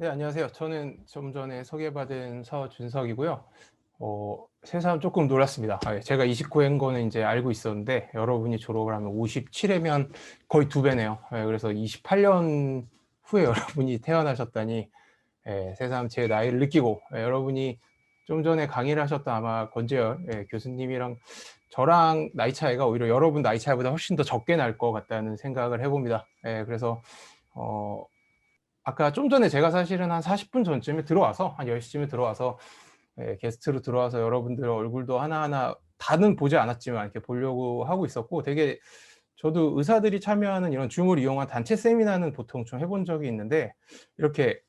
네, 안녕하세요. 저는 좀 전에 소개받은 서준석이고요. 새삼 조금 놀랐습니다. 제가 29회인 거는 이제 알고 있었는데 여러분이 졸업을 하면 57회면 거의 2배네요. 그래서 28년 후에 여러분이 태어나셨다니 새삼 제 나이를 느끼고 여러분이 좀 전에 강의를 하셨던 아마 권재열 교수님이랑 저랑 나이 차이가 오히려 여러분 나이 차이보다 훨씬 더 적게 날 것 같다는 생각을 해봅니다. 그래서 아까 좀 전에 제가 사실은 한 40분 전쯤에 들어와서 한 10시쯤에 들어와서 게스트로 들어와서 여러분들 얼굴도 하나하나 다는 보지 않았지만 이렇게 보려고 하고 있었고, 되게 저도 의사들이 참여하는 이런 줌을 이용한 단체 세미나는 보통 좀 해본 적이 있는데, 이렇게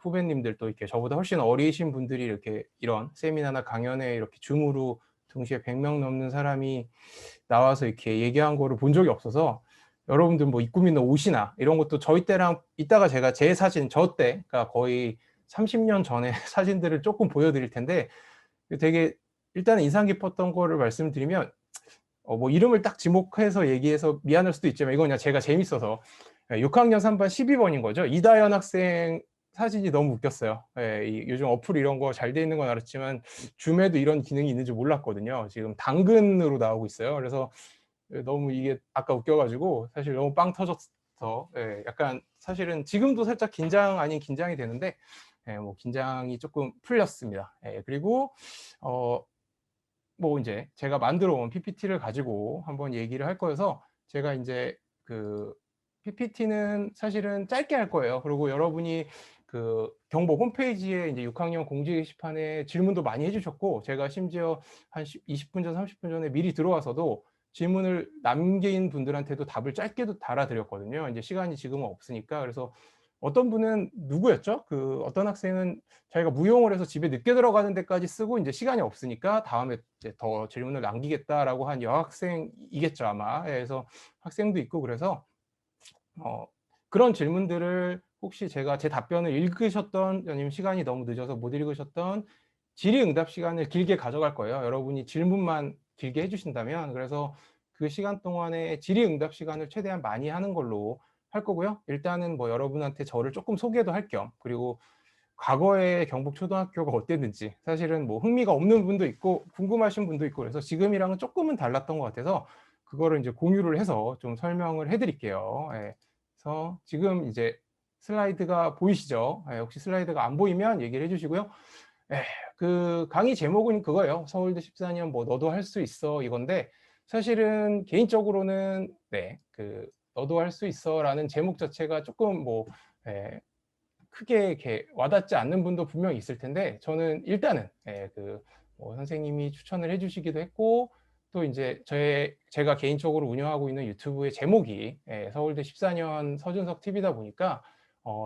후배님들도 이렇게 저보다 훨씬 어리신 분들이 이렇게 이런 세미나나 강연에 이렇게 줌으로 동시에 100명 넘는 사람이 나와서 이렇게 얘기한 거를 본 적이 없어서, 여러분들 뭐 입고 있는 옷이나 이런 것도 저희 때랑 이따가 제가 제 사진, 저 때가 거의 30년 전에 사진들을 조금 보여드릴 텐데, 되게 일단은 인상 깊었던 거를 말씀드리면, 뭐 이름을 딱 지목해서 얘기해서 미안할 수도 있지만 이건 그냥 제가 재밌어서 6학년 3반 12번인 거죠. 이다현 학생 사진이 너무 웃겼어요. 요즘 어플 이런 거 잘 돼 있는 건 알았지만 줌에도 이런 기능이 있는지 몰랐거든요. 지금 당근으로 나오고 있어요. 그래서 너무 이게 아까 웃겨가지고 사실 너무 빵 터졌어. 약간 사실은 지금도 살짝 긴장 아닌 긴장이 되는데, 뭐 긴장이 조금 풀렸습니다. 그리고 뭐 이제 제가 만들어 온 PPT를 가지고 한번 얘기를 할 거여서, 제가 이제 그 PPT는 사실은 짧게 할 거예요. 그리고 여러분이 그 경보 홈페이지에 이제 6학년 공지 게시판에 질문도 많이 해주셨고, 제가 심지어 한 20분 전, 30분 전에 미리 들어와서도 질문을 남긴 분들한테도 답을 짧게도 달아드렸거든요. 이제 시간이 지금은 없으니까. 그래서 어떤 분은 누구였죠? 그 어떤 학생은 자기가 무용을 해서 집에 늦게 들어가는 데까지 쓰고 이제 시간이 없으니까 다음에 이제 더 질문을 남기겠다라고 한 여학생이겠죠 아마. 그래서 학생도 있고, 그래서 그런 질문들을 혹시 제가 제 답변을 읽으셨던, 아니면 시간이 너무 늦어서 못 읽으셨던 질의응답 시간을 길게 가져갈 거예요. 여러분이 질문만 길게 해주신다면. 그래서 그 시간 동안에 질의응답 시간을 최대한 많이 하는 걸로 할 거고요. 일단은 뭐 여러분한테 저를 조금 소개도 할 겸, 그리고 과거에 경북초등학교가 어땠는지, 사실은 뭐 흥미가 없는 분도 있고 궁금하신 분도 있고, 그래서 지금이랑은 조금은 달랐던 것 같아서 그거를 이제 공유를 해서 좀 설명을 해드릴게요. 그래서 지금 이제 슬라이드가 보이시죠? 혹시 슬라이드가 안 보이면 얘기를 해주시고요. 그 강의 제목은 그거예요. 서울대 14년 뭐 너도 할 수 있어, 이건데, 사실은 개인적으로는 그 너도 할 수 있어라는 제목 자체가 조금 뭐 크게 이렇게 와닿지 않는 분도 분명히 있을 텐데, 저는 일단은 그뭐 선생님이 추천을 해주시기도 했고, 또 이제 제가 개인적으로 운영하고 있는 유튜브의 제목이 서울대 14년 서준석 TV다 보니까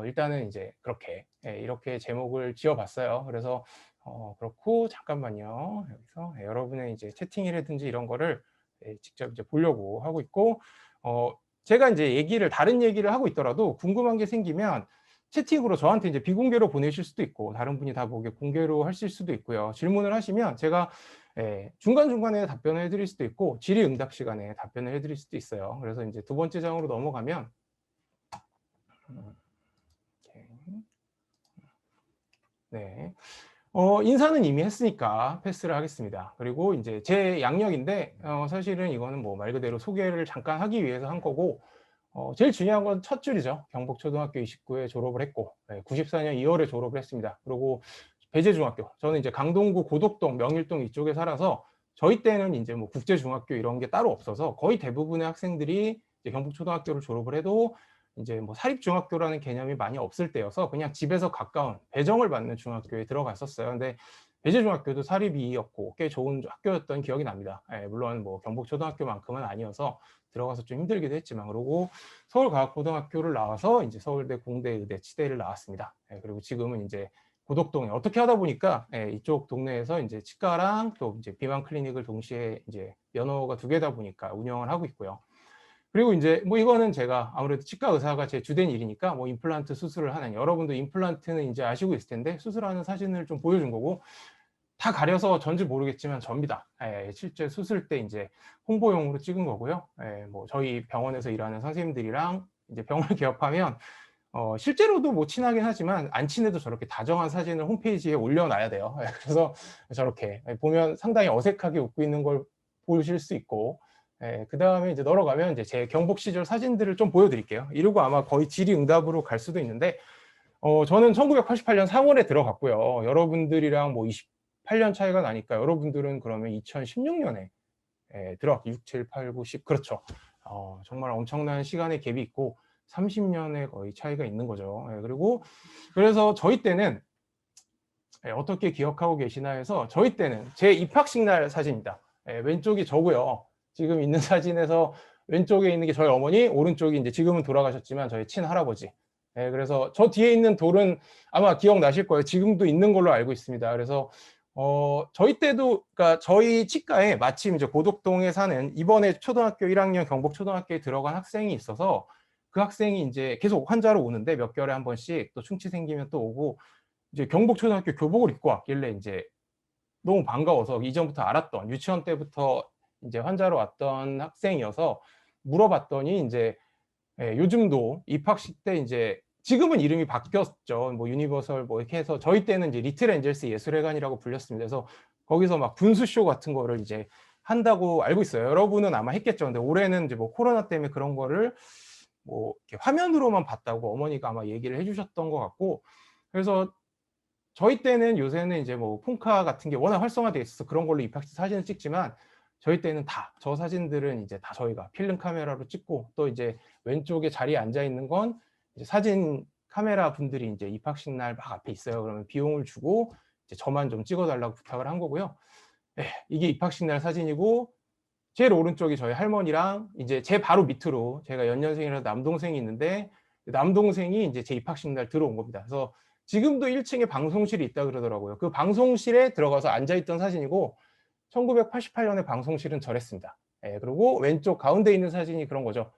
일단은 이제 그렇게 이렇게 제목을 지어봤어요. 그래서 그렇고, 잠깐만요. 여기서 여러분의 이제 채팅이라든지 이런 거를 직접 이제 보려고 하고 있고, 제가 이제 다른 얘기를 하고 있더라도 궁금한 게 생기면 채팅으로 저한테 이제 비공개로 보내실 수도 있고, 다른 분이 다 보게 공개로 하실 수도 있고요. 질문을 하시면 제가 중간중간에 답변을 해드릴 수도 있고, 질의응답 시간에 답변을 해드릴 수도 있어요. 그래서 이제 두 번째 장으로 넘어가면, 네. 인사는 이미 했으니까 패스를 하겠습니다. 그리고 이제 제 양력인데, 사실은 이거는 뭐 말 그대로 소개를 잠깐 하기 위해서 한 거고, 제일 중요한 건 첫 줄이죠. 경북초등학교 29에 졸업을 했고, 94년 2월에 졸업을 했습니다. 그리고 배재중학교, 저는 이제 강동구 고덕동, 명일동 이쪽에 살아서 저희 때는 이제 뭐 국제중학교 이런 게 따로 없어서 거의 대부분의 학생들이 이제 경북초등학교를 졸업을 해도 이제 뭐 사립중학교라는 개념이 많이 없을 때여서 그냥 집에서 가까운 배정을 받는 중학교에 들어갔었어요. 근데 배재중학교도 사립이었고 꽤 좋은 학교였던 기억이 납니다. 물론 뭐 경북초등학교만큼은 아니어서 들어가서 좀 힘들기도 했지만. 그러고 서울과학고등학교를 나와서 이제 서울대, 공대, 의대, 치대를 나왔습니다. 그리고 지금은 이제 고덕동에 어떻게 하다 보니까 이쪽 동네에서 이제 치과랑 또 이제 비만 클리닉을 동시에 이제 면허가 2개다 보니까 운영을 하고 있고요. 그리고 이제 뭐 이거는 제가 아무래도 치과 의사가 제 주된 일이니까 뭐 임플란트 수술을 하는, 여러분도 임플란트는 이제 아시고 있을 텐데 수술하는 사진을 좀 보여준 거고, 다 가려서 전지 모르겠지만 접니다. 실제 수술 때 이제 홍보용으로 찍은 거고요. 뭐 저희 병원에서 일하는 선생님들이랑 이제 병원을 개업하면 실제로도 뭐 친하긴 하지만 안 친해도 저렇게 다정한 사진을 홈페이지에 올려놔야 돼요. 그래서 저렇게 보면 상당히 어색하게 웃고 있는 걸 보실 수 있고, 그다음에 이제 넘어가면 이제 제 경복 시절 사진들을 좀 보여드릴게요. 이러고 아마 거의 질의응답으로 갈 수도 있는데, 저는 1988년 3월에 들어갔고요. 여러분들이랑 뭐 28년 차이가 나니까 여러분들은 그러면 2016년에 들어갔고 6, 7, 8, 9, 10 그렇죠. 정말 엄청난 시간의 갭이 있고 30년의 거의 차이가 있는 거죠. 그리고 그래서 저희 때는 어떻게 기억하고 계시나 해서 저희 때는 제 입학식 날 사진입니다. 왼쪽이 저고요. 지금 있는 사진에서 왼쪽에 있는 게 저희 어머니, 오른쪽이 이제 지금은 돌아가셨지만 저희 친할아버지. 그래서 저 뒤에 있는 돌은 아마 기억나실 거예요. 지금도 있는 걸로 알고 있습니다. 그래서 저희 때도, 그러니까 저희 치과에 마침 이제 고덕동에 사는 이번에 초등학교 1학년 경복초등학교에 들어간 학생이 있어서 그 학생이 이제 계속 환자로 오는데 몇 개월에 한 번씩 또 충치 생기면 또 오고 이제 경복초등학교 교복을 입고 왔길래 이제 너무 반가워서 이전부터 알았던 유치원 때부터 이제 환자로 왔던 학생이어서 물어봤더니 이제 요즘도 입학식 때 이제 지금은 이름이 바뀌었죠. 뭐 유니버설 뭐 이렇게 해서 저희 때는 이제 리틀 엔젤스 예술회관이라고 불렸습니다. 그래서 거기서 막 분수쇼 같은 거를 이제 한다고 알고 있어요. 여러분은 아마 했겠죠. 근데 올해는 이제 뭐 코로나 때문에 그런 거를 뭐 이렇게 화면으로만 봤다고 어머니가 아마 얘기를 해주셨던 것 같고, 그래서 저희 때는 요새는 이제 뭐 폰카 같은 게 워낙 활성화되어 있어서 그런 걸로 입학식 사진을 찍지만 저희 때는 다 저 사진들은 이제 다 저희가 필름 카메라로 찍고 또 이제 왼쪽에 자리에 앉아 있는 건 이제 사진 카메라 분들이 이제 입학식 날 막 앞에 있어요. 그러면 비용을 주고 이제 저만 좀 찍어달라고 부탁을 한 거고요. 이게 입학식 날 사진이고 제일 오른쪽이 저희 할머니랑 이제 제 바로 밑으로 제가 연년생이라서 남동생이 있는데 남동생이 이제 제 입학식 날 들어온 겁니다. 그래서 지금도 1층에 방송실이 있다 그러더라고요. 그 방송실에 들어가서 앉아있던 사진이고 1988년에 방송실은 저랬습니다. 그리고 왼쪽 가운데 있는 사진이 그런 거죠.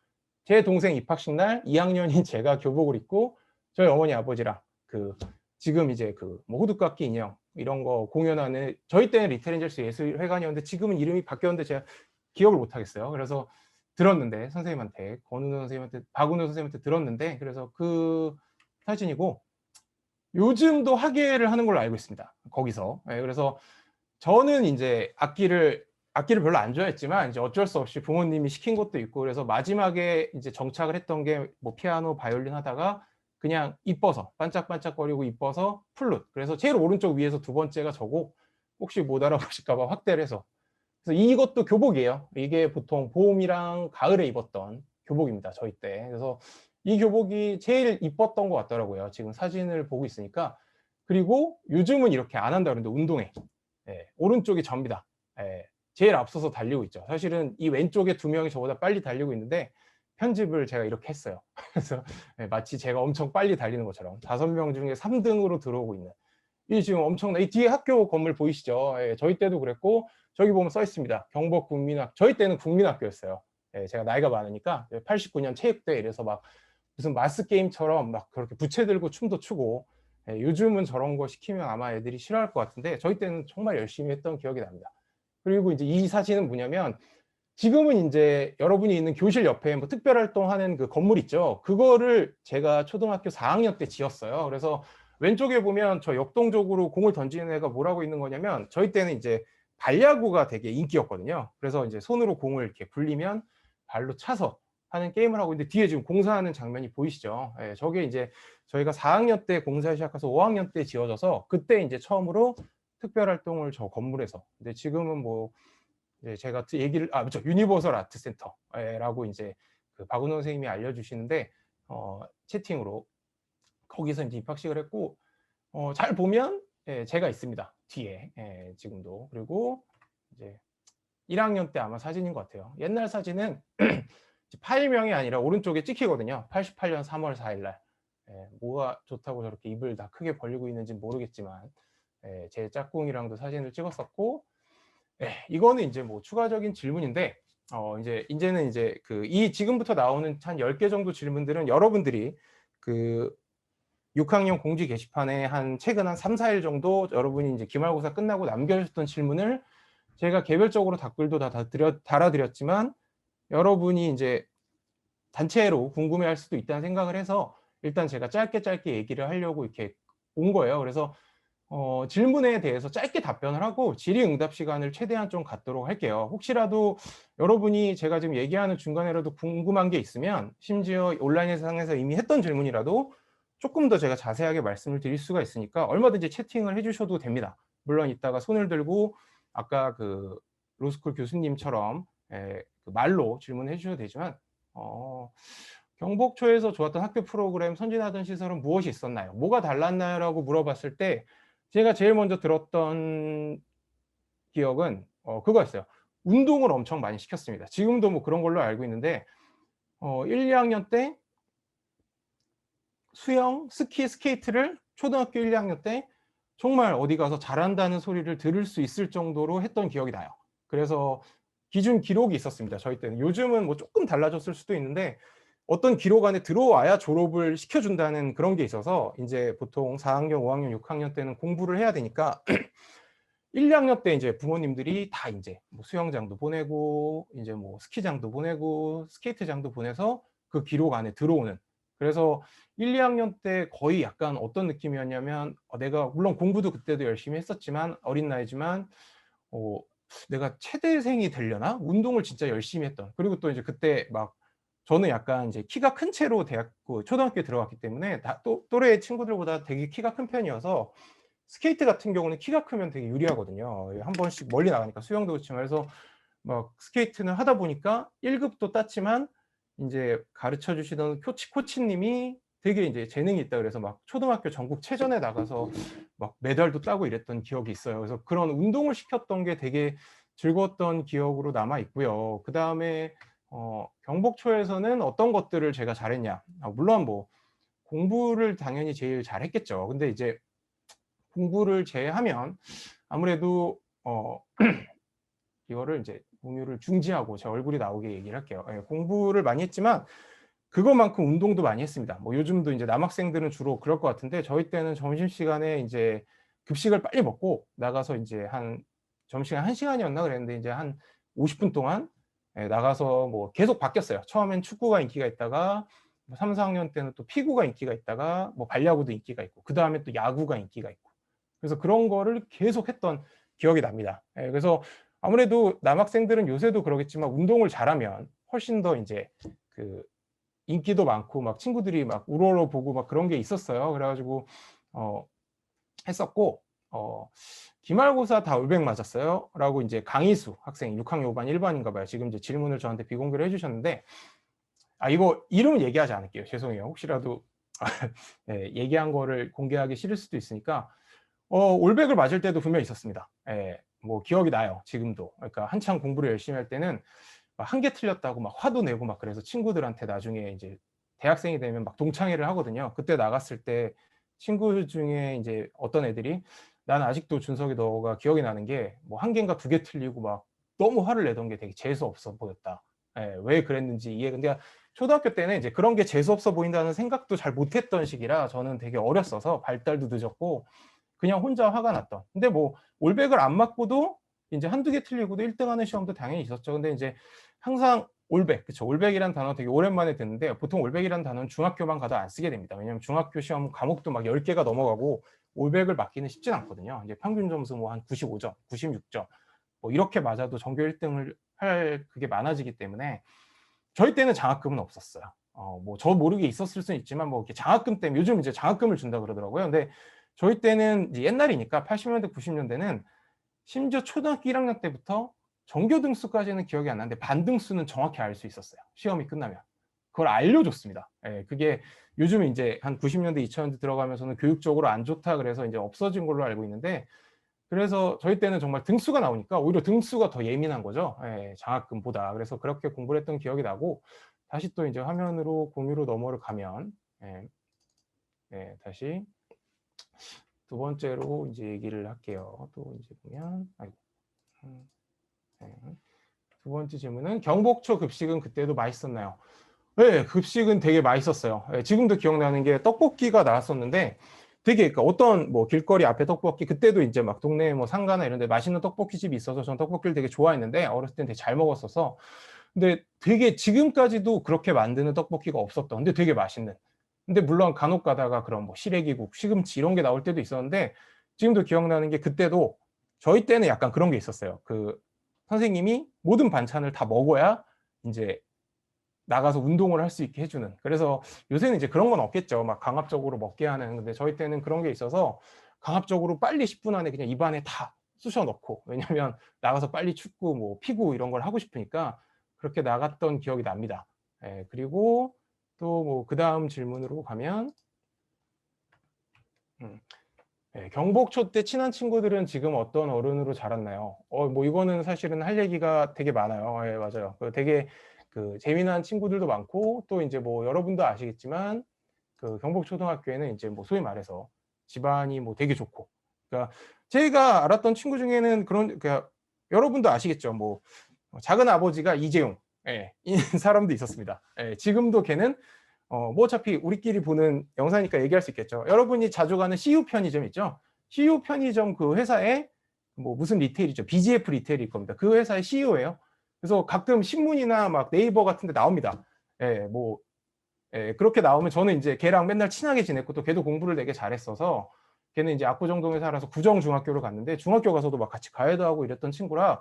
제 동생 입학식 날 2학년인 제가 교복을 입고 저희 어머니 아버지랑 그 지금 이제 그 뭐 호두깎이 인형 이런 거 공연하는, 저희 때는 리틀 엔젤스 예술회관이었는데 지금은 이름이 바뀌었는데 제가 기억을 못 하겠어요. 그래서 들었는데 선생님한테, 권은우 선생님한테, 박은우 선생님한테 들었는데, 그래서 그 사진이고 요즘도 학예를 하는 걸로 알고 있습니다. 거기서. 그래서 저는 이제 악기를 별로 안 좋아했지만 이제 어쩔 수 없이 부모님이 시킨 것도 있고 그래서 마지막에 이제 정착을 했던 게 뭐 피아노, 바이올린 하다가 그냥 이뻐서 반짝반짝거리고 이뻐서 플룻. 그래서 제일 오른쪽 위에서 두 번째가 저고 혹시 못 알아보실까 봐 확대를 해서. 그래서 이것도 교복이에요. 이게 보통 봄이랑 가을에 입었던 교복입니다. 저희 때. 그래서 이 교복이 제일 이뻤던 것 같더라고요. 지금 사진을 보고 있으니까. 그리고 요즘은 이렇게 안 한다 그러는데 운동회. 오른쪽이 접니다. 제일 앞서서 달리고 있죠. 사실은 이 왼쪽에 두 명이 저보다 빨리 달리고 있는데 편집을 제가 이렇게 했어요. 그래서 마치 제가 엄청 빨리 달리는 것처럼 5명 중에 3등으로 들어오고 있는. 이 지금 엄청나. 이 뒤에 학교 건물 보이시죠? 저희 때도 그랬고 저기 보면 써 있습니다. 경복 국민학. 저희 때는 국민학교였어요. 제가 나이가 많으니까 89년 체육대 이래서 막 무슨 마스 게임처럼 막 그렇게 부채 들고 춤도 추고, 요즘은 저런 거 시키면 아마 애들이 싫어할 것 같은데 저희 때는 정말 열심히 했던 기억이 납니다. 그리고 이제 이 사진은 뭐냐면 지금은 이제 여러분이 있는 교실 옆에 뭐 특별활동하는 그 건물 있죠. 그거를 제가 초등학교 4학년 때 지었어요. 그래서 왼쪽에 보면 저 역동적으로 공을 던지는 애가 뭐라고 있는 거냐면 저희 때는 이제 발야구가 되게 인기였거든요. 그래서 이제 손으로 공을 이렇게 굴리면 발로 차서 하는 게임을 하고 있는데 뒤에 지금 공사하는 장면이 보이시죠? 저게 이제 저희가 4학년 때 공사 시작해서 5학년 때 지어져서 그때 이제 처음으로 특별활동을 저 건물에서. 근데 지금은 뭐 제가 얘기를 그렇죠. 유니버설 아트 센터라고 이제 그 박은호 선생님이 알려주시는데 채팅으로 거기서 이제 입학식을 했고 잘 보면 제가 있습니다. 뒤에 지금도. 그리고 이제 1학년 때 아마 사진인 것 같아요. 옛날 사진은 파일명이 아니라 오른쪽에 찍히거든요. 88년 3월 4일 날. 뭐가 좋다고 저렇게 입을 다 크게 벌리고 있는지 모르겠지만 제 짝꿍이랑도 사진을 찍었었고, 이거는 이제 뭐 추가적인 질문인데 이제는 이제 그 이 지금부터 나오는 한 10개 정도 질문들은 여러분들이 그 6학년 공지 게시판에 한 최근 한 3, 4일 정도 여러분이 이제 기말고사 끝나고 남겨주셨던 질문을 제가 개별적으로 댓글도 다 달아드렸지만 여러분이 이제 단체로 궁금해할 수도 있다는 생각을 해서 일단 제가 짧게 얘기를 하려고 이렇게 온 거예요. 그래서 질문에 대해서 짧게 답변을 하고 질의응답 시간을 최대한 좀 갖도록 할게요. 혹시라도 여러분이 제가 지금 얘기하는 중간에라도 궁금한 게 있으면, 심지어 온라인 상에서 이미 했던 질문이라도 조금 더 제가 자세하게 말씀을 드릴 수가 있으니까 얼마든지 채팅을 해 주셔도 됩니다. 물론 이따가 손을 들고 아까 그 로스쿨 교수님처럼 그 말로 질문해 주셔도 되지만, 경복초에서 좋았던 학교 프로그램, 선진하던 시설은 무엇이 있었나요? 뭐가 달랐나요? 라고 물어봤을 때 제가 제일 먼저 들었던 기억은 그거였어요. 운동을 엄청 많이 시켰습니다. 지금도 뭐 그런 걸로 알고 있는데 1, 2학년 때 수영, 스키, 스케이트를 초등학교 1, 2학년 때 정말 어디 가서 잘한다는 소리를 들을 수 있을 정도로 했던 기억이 나요. 그래서 기준 기록이 있었습니다, 저희 때는. 요즘은 뭐 조금 달라졌을 수도 있는데 어떤 기록 안에 들어와야 졸업을 시켜준다는 그런 게 있어서 이제 보통 4학년, 5학년, 6학년 때는 공부를 해야 되니까 1, 2학년 때 이제 부모님들이 다 이제 뭐 수영장도 보내고 이제 뭐 스키장도 보내고 스케이트장도 보내서 그 기록 안에 들어오는. 그래서 1, 2학년 때 거의 약간 어떤 느낌이었냐면 내가 물론 공부도 그때도 열심히 했었지만 어린 나이지만 어 내가 체대생이 되려나? 운동을 진짜 열심히 했던. 그리고 또 이제 그때 막 저는 약간 이제 키가 큰 채로 초등학교에 들어갔기 때문에 또래 친구들보다 되게 키가 큰 편이어서 스케이트 같은 경우는 키가 크면 되게 유리하거든요. 한 번씩 멀리 나가니까 수영도 그렇지만. 그래서 막 스케이트는 하다 보니까 1급도 땄지만 인제 가르쳐 주시던 코치님이 되게 인제 재능이 있다 그래서 막 초등학교 전국체전에 나가서 막 메달도 따고 이랬던 기억이 있어요. 그래서 그런 운동을 시켰던 게 되게 즐거웠던 기억으로 남아 있고요. 그다음에 경복초에서는 어떤 것들을 제가 잘했냐. 물론 뭐 공부를 당연히 제일 잘했겠죠. 근데 이제 공부를 제외하면 아무래도 이거를 이제 공유를 중지하고 제 얼굴이 나오게 얘기를 할게요. 예, 공부를 많이 했지만 그것만큼 운동도 많이 했습니다. 뭐 요즘도 이제 남학생들은 주로 그럴 것 같은데 저희 때는 점심시간에 이제 급식을 빨리 먹고 나가서 이제 한 점심시간 1 시간이었나 그랬는데 이제 한 50분 동안 나가서 뭐 계속 바뀌었어요. 처음엔 축구가 인기가 있다가 뭐 3, 4학년 때는 또 피구가 인기가 있다가 뭐 발야구도 인기가 있고 그다음에 또 야구가 인기가 있고 그래서 그런 거를 계속 했던 기억이 납니다. 예, 그래서 아무래도 남학생들은 요새도 그러겠지만 운동을 잘하면 훨씬 더 인제 그 인기도 많고 막 친구들이 막 우러러 보고 막 그런 게 있었어요. 그래 가지고 어 했었고 "기말고사 다 올백 맞았어요?" 라고 인제 강희수 학생 6학년 5반 1반인가 봐요. 지금 이제 질문을 저한테 비공개로 해 주셨는데 이거 이름은 얘기하지 않을게요. 죄송해요. 혹시라도 예, 얘기한 거를 공개하기 싫을 수도 있으니까 올백을 맞을 때도 분명히 있었습니다. 예. 뭐 기억이 나요, 지금도. 그러니까 한창 공부를 열심히 할 때는 막 1개 틀렸다고 막 화도 내고 막 그래서 친구들한테 나중에 인제 대학생이 되면 막 동창회를 하거든요. 그때 나갔을 때 친구 중에 인제 어떤 애들이 "나는 아직도 준석이 너가 기억이 나는 게 뭐 1 개인가 2개 틀리고 막 너무 화를 내던 게 되게 재수 없어 보였다." 예. 왜 그랬는지 근데 초등학교 때는 이제 그런 게 재수 없어 보인다는 생각도 잘 못 했던 시기라 저는 되게 어렸어서 발달도 늦었고 그냥 혼자 화가 났던. 근데 뭐 올백을 안 맞고도 인제 1-2개 틀리고도 1등 하는 시험도 당연히 있었죠. 근데 인제 항상 올백, 그쵸. 올백이라는 단어 되게 오랜만에 듣는데 보통 올백이라는 단어는 중학교만 가도 안 쓰게 됩니다. 왜냐하면 중학교 시험 과목도 막 10 개가 넘어가고 올백을 맞기는 쉽진 않거든요. 이제 평균 점수 뭐 한 95 점, 96점 뭐 이렇게 맞아도 전교 1 등을 할 그게 많아지기 때문에 저희 때는 장학금은 없었어요. 뭐 저 모르게 있었을 수는 있지만 뭐 이렇게 장학금 때문에 요즘 이제 장학금을 준다 그러더라고요. 근데 저희 때는 이제 옛날이니까 80년대 90년대는 심지어 초등학교 1학년 때부터 전교 등수까지는 기억이 안 나는데 반 등수는 정확히 알 수 있었어요, 시험이 끝나면. 그걸 알려줬습니다. 예, 그게 요즘에 인제 한 90년대 2000년대 들어가면서는 교육적으로 안 좋다 그래서 인제 없어진 걸로 알고 있는데 그래서 저희 때는 정말 등수가 나오니까 오히려 등수가 더 예민한 거죠. 예, 장학금보다. 그래서 그렇게 공부를 했던 기억이 나고 다시 또 인제 화면으로 공유로 넘어를 가면 예, 다시 두 번째로 인제 얘기를 할게요. 또 인제 보면 아이고. 음 네. 두 번째 질문은 "경복초 급식은 그때도 맛있었나요?" 네. 급식은 되게 맛있었어요. 예, 지금도 기억나는 게 떡볶이가 나왔었는데 되게 그러니까 어떤 뭐 길거리 앞에 떡볶이 그때도 인제 막 동네에 뭐 상가나 이런 데 맛있는 떡볶이집이 있어서 저는 떡볶이를 되게 좋아했는데 어렸을 땐 되게 잘 먹었어서 근데 되게 지금까지도 그렇게 만드는 떡볶이가 없었던 근데 되게 맛있는 근데 물론 간혹 가다가 그런 뭐 시래기국, 시금치 이런 게 나올 때도 있었는데 지금도 기억나는 게 그때도 저희 때는 약간 그런 게 있었어요. 그 선생님이 모든 반찬을 다 먹어야 인제 나가서 운동을 할 수 있게 해 주는. 그래서 요새는 이제 그런 건 없겠죠. 막 강압적으로 먹게 하는. 근데 저희 때는 그런 게 있어서 강압적으로 빨리 10분 안에 그냥 입안에 다 쑤셔 넣고, 왜냐면 나가서 빨리 축구 뭐 피구 이런 걸 하고 싶으니까 그렇게 나갔던 기억이 납니다. 예. 그리고 또 뭐 그다음 질문으로 가면 음 예, 경복초 때 친한 친구들은 지금 어떤 어른으로 자랐나요? 뭐 이거는 사실은 할 얘기가 되게 많아요. 예, 맞아요. 그 되게 그 재미난 친구들도 많고 또 인제 뭐 여러분도 아시겠지만 그 경복초등학교에는 인제 뭐 소위 말해서 집안이 뭐 되게 좋고, 그러니까 제가 알았던 친구 중에는 그런, 그러니까 여러분도 아시겠죠. 뭐 작은아버지가 이재용, 예, 이 사람도 있었습니다. 예, 지금도 걔는 뭐 어차피 우리끼리 보는 영상이니까 얘기할 수 있겠죠. 여러분이 자주 가는 CU 편의점 있죠? CU 편의점 그 회사에 뭐 무슨 리테일이죠? BGF 리테일일 겁니다. 그 회사의 CEO예요. 그래서 가끔 신문이나 막 네이버 같은 데 나옵니다. 예, 뭐 예, 그렇게 나오면 저는 인제 걔랑 맨날 친하게 지냈고 또 걔도 공부를 되게 잘했어서 걔는 인제 압구정동에 살아서 구정중학교를 갔는데 중학교 가서도 막 같이 과외도 하고 이랬던 친구라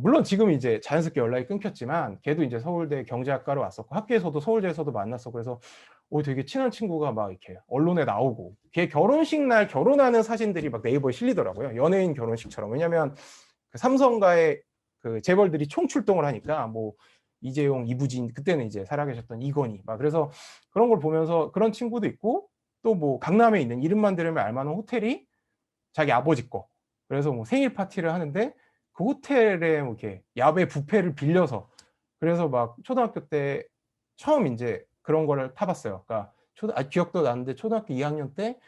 물론 지금 이제 자연스럽게 연락이 끊겼지만 걔도 이제 서울대 경제학과로 왔었고 학교에서도 서울대에서도 만났었고, 그래서 되게 친한 친구가 막 이렇게 언론에 나오고 걔 결혼식 날 결혼하는 사진들이 막 네이버에 실리더라고요. 연예인 결혼식처럼. 왜냐면 그 삼성가의 그 재벌들이 총출동을 하니까 뭐 이재용, 이부진, 그때는 이제 살아계셨던 이건희 막, 그래서 그런 걸 보면서 그런 친구도 있고 또 뭐 강남에 있는 이름만 들으면 알 만한 호텔이 자기 아버지 거. 그래서 뭐 생일 파티를 하는데 그 호텔에 뭐 이렇게 야외 뷔페를 빌려서, 그래서 막 초등학교 때 처음 인제 그런 거를 타 봤어요. 그러니까 기억도 나는데 초등학교 2학년 때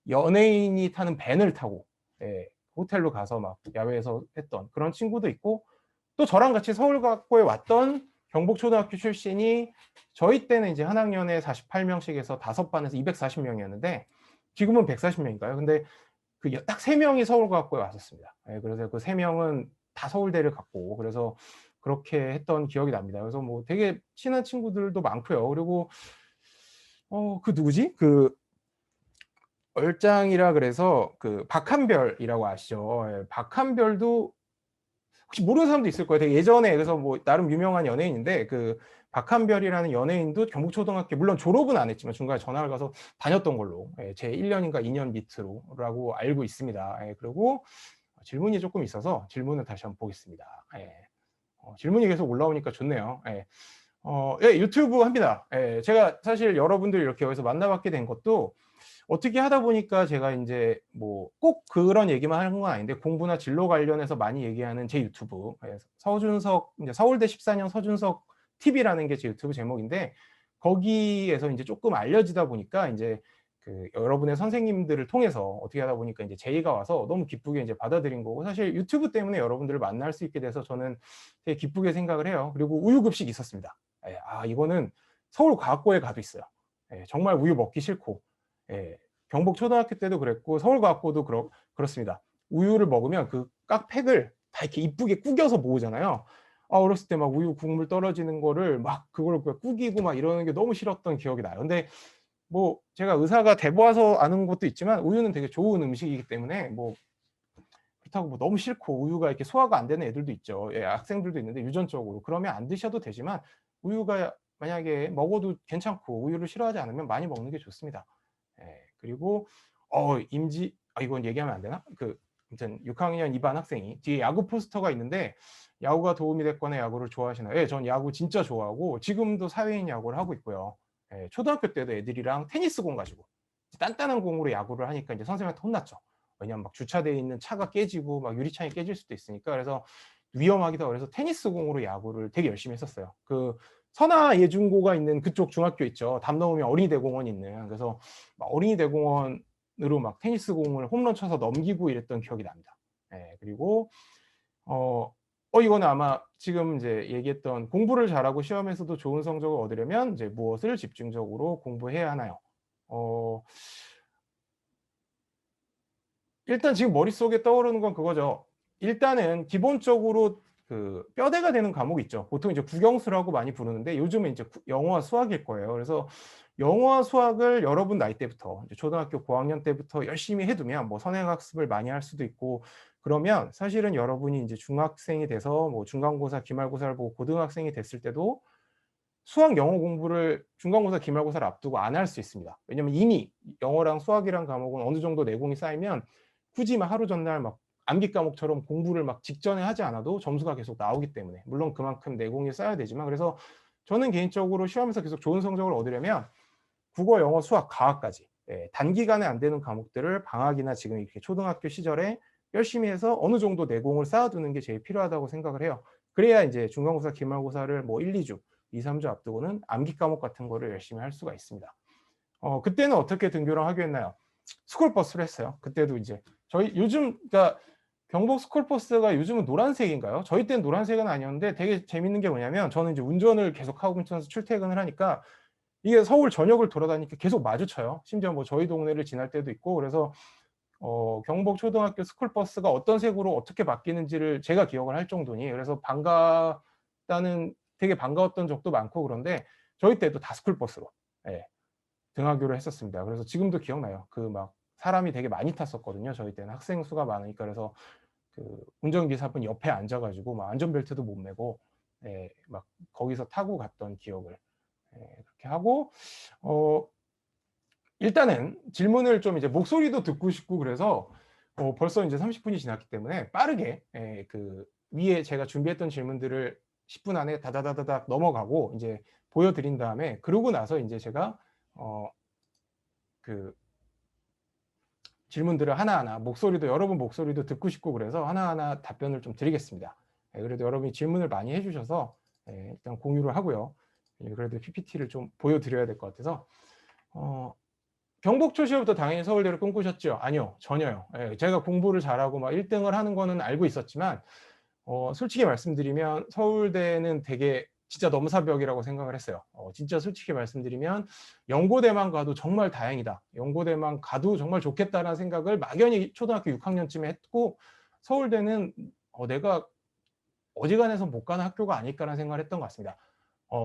연예인이 타는 밴을 타고 예, 호텔로 가서 막 야외에서 했던 그런 친구도 있고, 또 저랑 같이 서울과학고에 왔던 경북초등학교 출신이, 저희 때는 이제 한 학년에 48 명씩해서 5 반에서 240 명이었는데 지금은 140 명인가요? 근데 그 딱 3 명이 서울과학고에 왔었습니다. 예, 그래서 그 3 명은 다 서울대를 갔고, 그래서 그렇게 했던 기억이 납니다. 그래서 뭐 되게 친한 친구들도 많고요. 그리고 그 누구지? 그 얼짱이라 그래서 그 박한별이라고 아시죠? 예, 박한별도 혹시 모르는 사람도 있을 거예요. 되게 예전에, 그래서 뭐 나름 유명한 연예인인데 그 박한별이라는 연예인도 경북초등학교 물론 졸업은 안 했지만 중간에 전학을 가서 다녔던 걸로, 예, 제 1 년인가 2년 밑으로라고 알고 있습니다. 예, 그리고 질문이 쪼끔 있어서 질문을 다시 한번 보겠습니다. 예. 질문이 계속 올라오니까 좋네요. 예. 예, 유튜브 합니다. 예. 제가 사실 여러분들 이렇게 여기서 만나 뵙게 된 것도 어떻게 하다 보니까 제가 인제 뭐 꼭 그런 얘기만 하는 건 아닌데 공부나 진로 관련해서 많이 얘기하는 제 유튜브, 예, 서준석, 인제 서울대 14년 서준석 TV라는 게 제 유튜브 제목인데 거기에서 인제 쪼끔 알려지다 보니까 인제 그 여러분의 선생님들을 통해서 어떻게 하다 보니까 인제 제의가 와서 너무 기쁘게 인제 받아들인 거고, 사실 유튜브 때문에 여러분들을 만날 수 있게 돼서 저는 되게 기쁘게 생각을 해요. 그리고 우유급식 있었습니다. 예. 이거는 서울과학고에 가도 있어요. 예. 정말 우유 먹기 싫고, 예, 경북초등학교 때도 그랬고 서울과학고도 그렇습니다. 우유를 먹으면 그 깍 팩을 다 이렇게 이쁘게 구겨서 모으잖아요. 어렸을 때 막 우유 국물 떨어지는 거를 막 그걸 구기고 막 이러는 게 너무 싫었던 기억이 나요. 근데 뭐 제가 의사가 돼 봐서 아는 것도 있지만 우유는 되게 좋은 음식이기 때문에 뭐 그렇다고 뭐 너무 싫고 우유가 이렇게 소화가 안 되는 애들도 있죠. 예, 학생들도 있는데 유전적으로. 그러면 안 드셔도 되지만 우유가 만약에 먹어도 괜찮고 우유를 싫어하지 않으면 많이 먹는 게 좋습니다. 예. 그리고 이건 얘기하면 안 되나? 그 아무튼 6 학년 2반 학생이 뒤에 야구 포스터가 있는데 야구가 도움이 됐거나 야구를 좋아하시나요? 예, 전 야구 진짜 좋아하고 지금도 사회인 야구를 하고 있고요. 예, 초등학교 때도 애들이랑 테니스 공 가지고 단단한 공으로 야구를 하니까 이제 선생님한테 혼났죠. 왜냐면 막 주차되어 있는 차가 깨지고 막 유리창이 깨질 수도 있으니까. 그래서 위험하기도 하고 그래서 테니스 공으로 야구를 되게 열심히 했었어요. 그 선화예중고가 있는 그쪽 중학교 있죠. 담 넘으면 어린이대공원 있는. 그래서 막 어린이대공원으로 막 테니스 공을 홈런 쳐서 넘기고 이랬던 기억이 납니다. 예. 그리고 어 이거는 아마 지금 이제 얘기했던 공부를 잘하고 시험에서도 좋은 성적을 얻으려면 이제 무엇을 집중적으로 공부해야 하나요? 어 일단 지금 머릿속에 떠오르는 건 그거죠. 일단은 기본적으로 그 뼈대가 되는 과목이 있죠. 보통 이제 국영수라고 많이 부르는데 요즘은 이제 영어와 수학일 거예요. 그래서 영어와 수학을 여러분 나이 때부터 이제 초등학교 고학년 때부터 열심히 해 두면 뭐 선행학습을 많이 할 수도 있고 그러면 사실은 여러분이 인제 중학생이 돼서 뭐 중간고사, 기말고사를 보고 고등학생이 됐을 때도 수학, 영어 공부를 중간고사, 기말고사를 앞두고 안 할 수 있습니다. 왜냐면 이미 영어랑 수학이란 과목은 어느 정도 내공이 쌓이면 굳이 막 하루 전날 막 암기 과목처럼 공부를 막 직전에 하지 않아도 점수가 계속 나오기 때문에 물론 그만큼 내공이 쌓여야 되지만 그래서 저는 개인적으로 시험에서 계속 좋은 성적을 얻으려면 국어, 영어, 수학, 과학까지 단기간에 안 되는 과목들을 방학이나 지금 이렇게 초등학교 시절에 열심히 해서 어느 정도 내공을 쌓아두는 게 제일 필요하다고 생각을 해요. 그래야 인제 중간고사, 기말고사를 뭐 1-2주, 2-3주 앞두고는 암기 과목 같은 거를 열심히 할 수가 있습니다. 그때는 어떻게 등교를 하게 했나요? 스쿨버스로 했어요. 그때도 이제 저희 요즘 그러니까 경복 스쿨버스가 요즘은 노란색인가요? 저희 때는 노란색은 아니었는데 되게 재밌는 게 뭐냐면 저는 이제 운전을 계속하고 있면서 출퇴근을 하니까 이게 서울 전역을 돌아다니니까 계속 마주쳐요. 심지어 뭐 저희 동네를 지날 때도 있고 그래서 경복 초등학교 스쿨버스가 어떤 색으로 어떻게 바뀌는지를 제가 기억을 할 정도니 그래서 반갑다는 되게 반가웠던 적도 많고 그런데 저희 때도 다 스쿨버스로 예 등하교를 했었습니다. 그래서 지금도 기억나요. 그 막 사람이 되게 많이 탔었거든요. 저희 때는 학생 수가 많으니까 그래서 그 운전기사분 옆에 앉아 가지고 막 안전벨트도 못 매고 막 거기서 타고 갔던 기억을 그렇게 하고 어 일단은 질문을 좀 이제 목소리도 듣고 싶고 그래서 벌써 인제 30 분이 지났기 때문에 빠르게 그 위에 제가 준비했던 질문들을 10분 안에 다다다다닥 넘어가고 인제 보여 드린 다음에 그러고 나서 인제 제가 어 그 질문들을 하나하나 목소리도 여러분 목소리도 듣고 싶고 그래서 하나하나 답변을 좀 드리겠습니다. 그래도 여러분이 질문을 많이 해 주셔서 일단 공유를 하고요. 그래도 PPT를 좀 보여 드려야 될 것 같아서 어 경북 초시부터 당연히 서울대를 꿈꾸셨죠? 아니요. 전혀요. 제가 공부를 잘하고 막 1 등을 하는 거는 알고 있었지만 솔직히 말씀드리면 서울대는 되게 진짜 넘사벽이라고 생각을 했어요. 진짜 솔직히 말씀드리면 '연고대만 가도 정말 다행이다. 연고대만 가도 정말 좋겠다.'라는 생각을 막연히 초등학교 6 학년쯤에 했고 서울대는 '내가 어지간해서 못 가는 학교가 아닐까.'라는 생각을 했던 것 같습니다.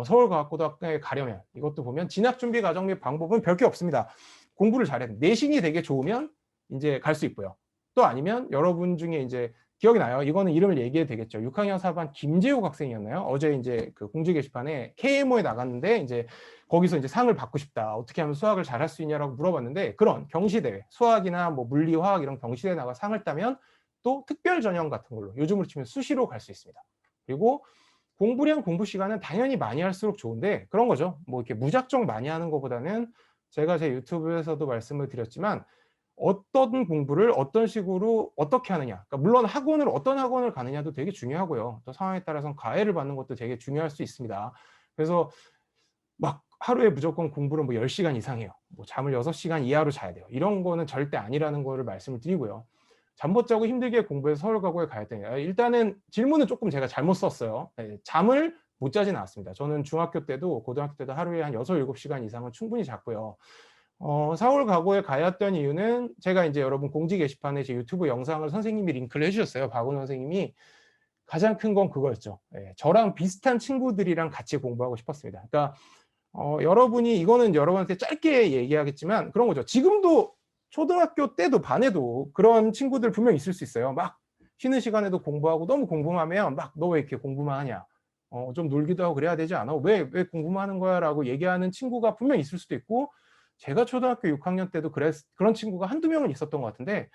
서울과학고등학교에 가려면 이것도 보면 진학 준비 과정 및 방법은 별게 없습니다. 공부를 잘해야 돼. 내신이 되게 좋으면 인제 갈 수 있고요. 또 아니면 여러분 중에 인제 기억이 나요. 이거는 이름을 얘기해도 되겠죠. 6 학년 4반 김재욱 학생이었나요? 어제 인제 그 공지 게시판에 KMO에 나갔는데 인제 거기서 인제 상을 받고 싶다. "어떻게 하면 수학을 잘할 수 있냐?"라고 물어봤는데 그런 경시대회, 수학이나 뭐 물리, 화학 이런 경시대회에 나가서 상을 따면 또 특별 전형 같은 걸로 요즘으로 치면 수시로 갈 수 있습니다. 그리고 공부량 공부 시간은 당연히 많이 할수록 좋은데 그런 거죠. 뭐 이렇게 무작정 많이 하는 것보다는 제가 제 유튜브에서도 말씀을 드렸지만 어떤 공부를 어떤 식으로 어떻게 하느냐. 그러니까 물론 학원을 어떤 학원을 가느냐도 되게 중요하고요. 또 상황에 따라서는 과외를 받는 것도 되게 중요할 수 있습니다. 그래서 막 하루에 무조건 공부를 뭐 10 시간 이상 해요. 뭐 잠을 6 시간 이하로 자야 돼요. 이런 거는 절대 아니라는 거를 말씀을 드리고요. 잠 못 자고 힘들게 공부해서 서울 과고에 가야 되냐. 일단은 질문은 쪼끔 제가 잘못 썼어요. 잠을 못 자진 않았습니다. 저는 중학교 때도 고등학교 때도 하루에 한 6-7 시간 이상은 충분히 잤고요. 서울 과고에 가였던 이유는 제가 인제 여러분 공지 게시판에 제 유튜브 영상을 선생님이 링크를 해 주셨어요. 박은호 선생님이. 가장 큰 건 그거였죠. 저랑 비슷한 친구들이랑 같이 공부하고 싶었습니다. 그러니까 여러분이 이거는 여러분한테 짧게 얘기하겠지만 그런 거죠. 지금도 초등학교 때도 반에도 그런 친구들 분명 있을 수 있어요. 막 쉬는 시간에도 공부하고 너무 궁금하면 막 "너 왜 이렇게 공부만 하냐? 좀 놀기도 하고 그래야 되지 않아? 왜 공부만 하는 거야?"라고 얘기하는 친구가 분명히 있을 수도 있고 제가 초등학교 6 학년 때도 그런 친구가 한두 명은 있었던 것 같은데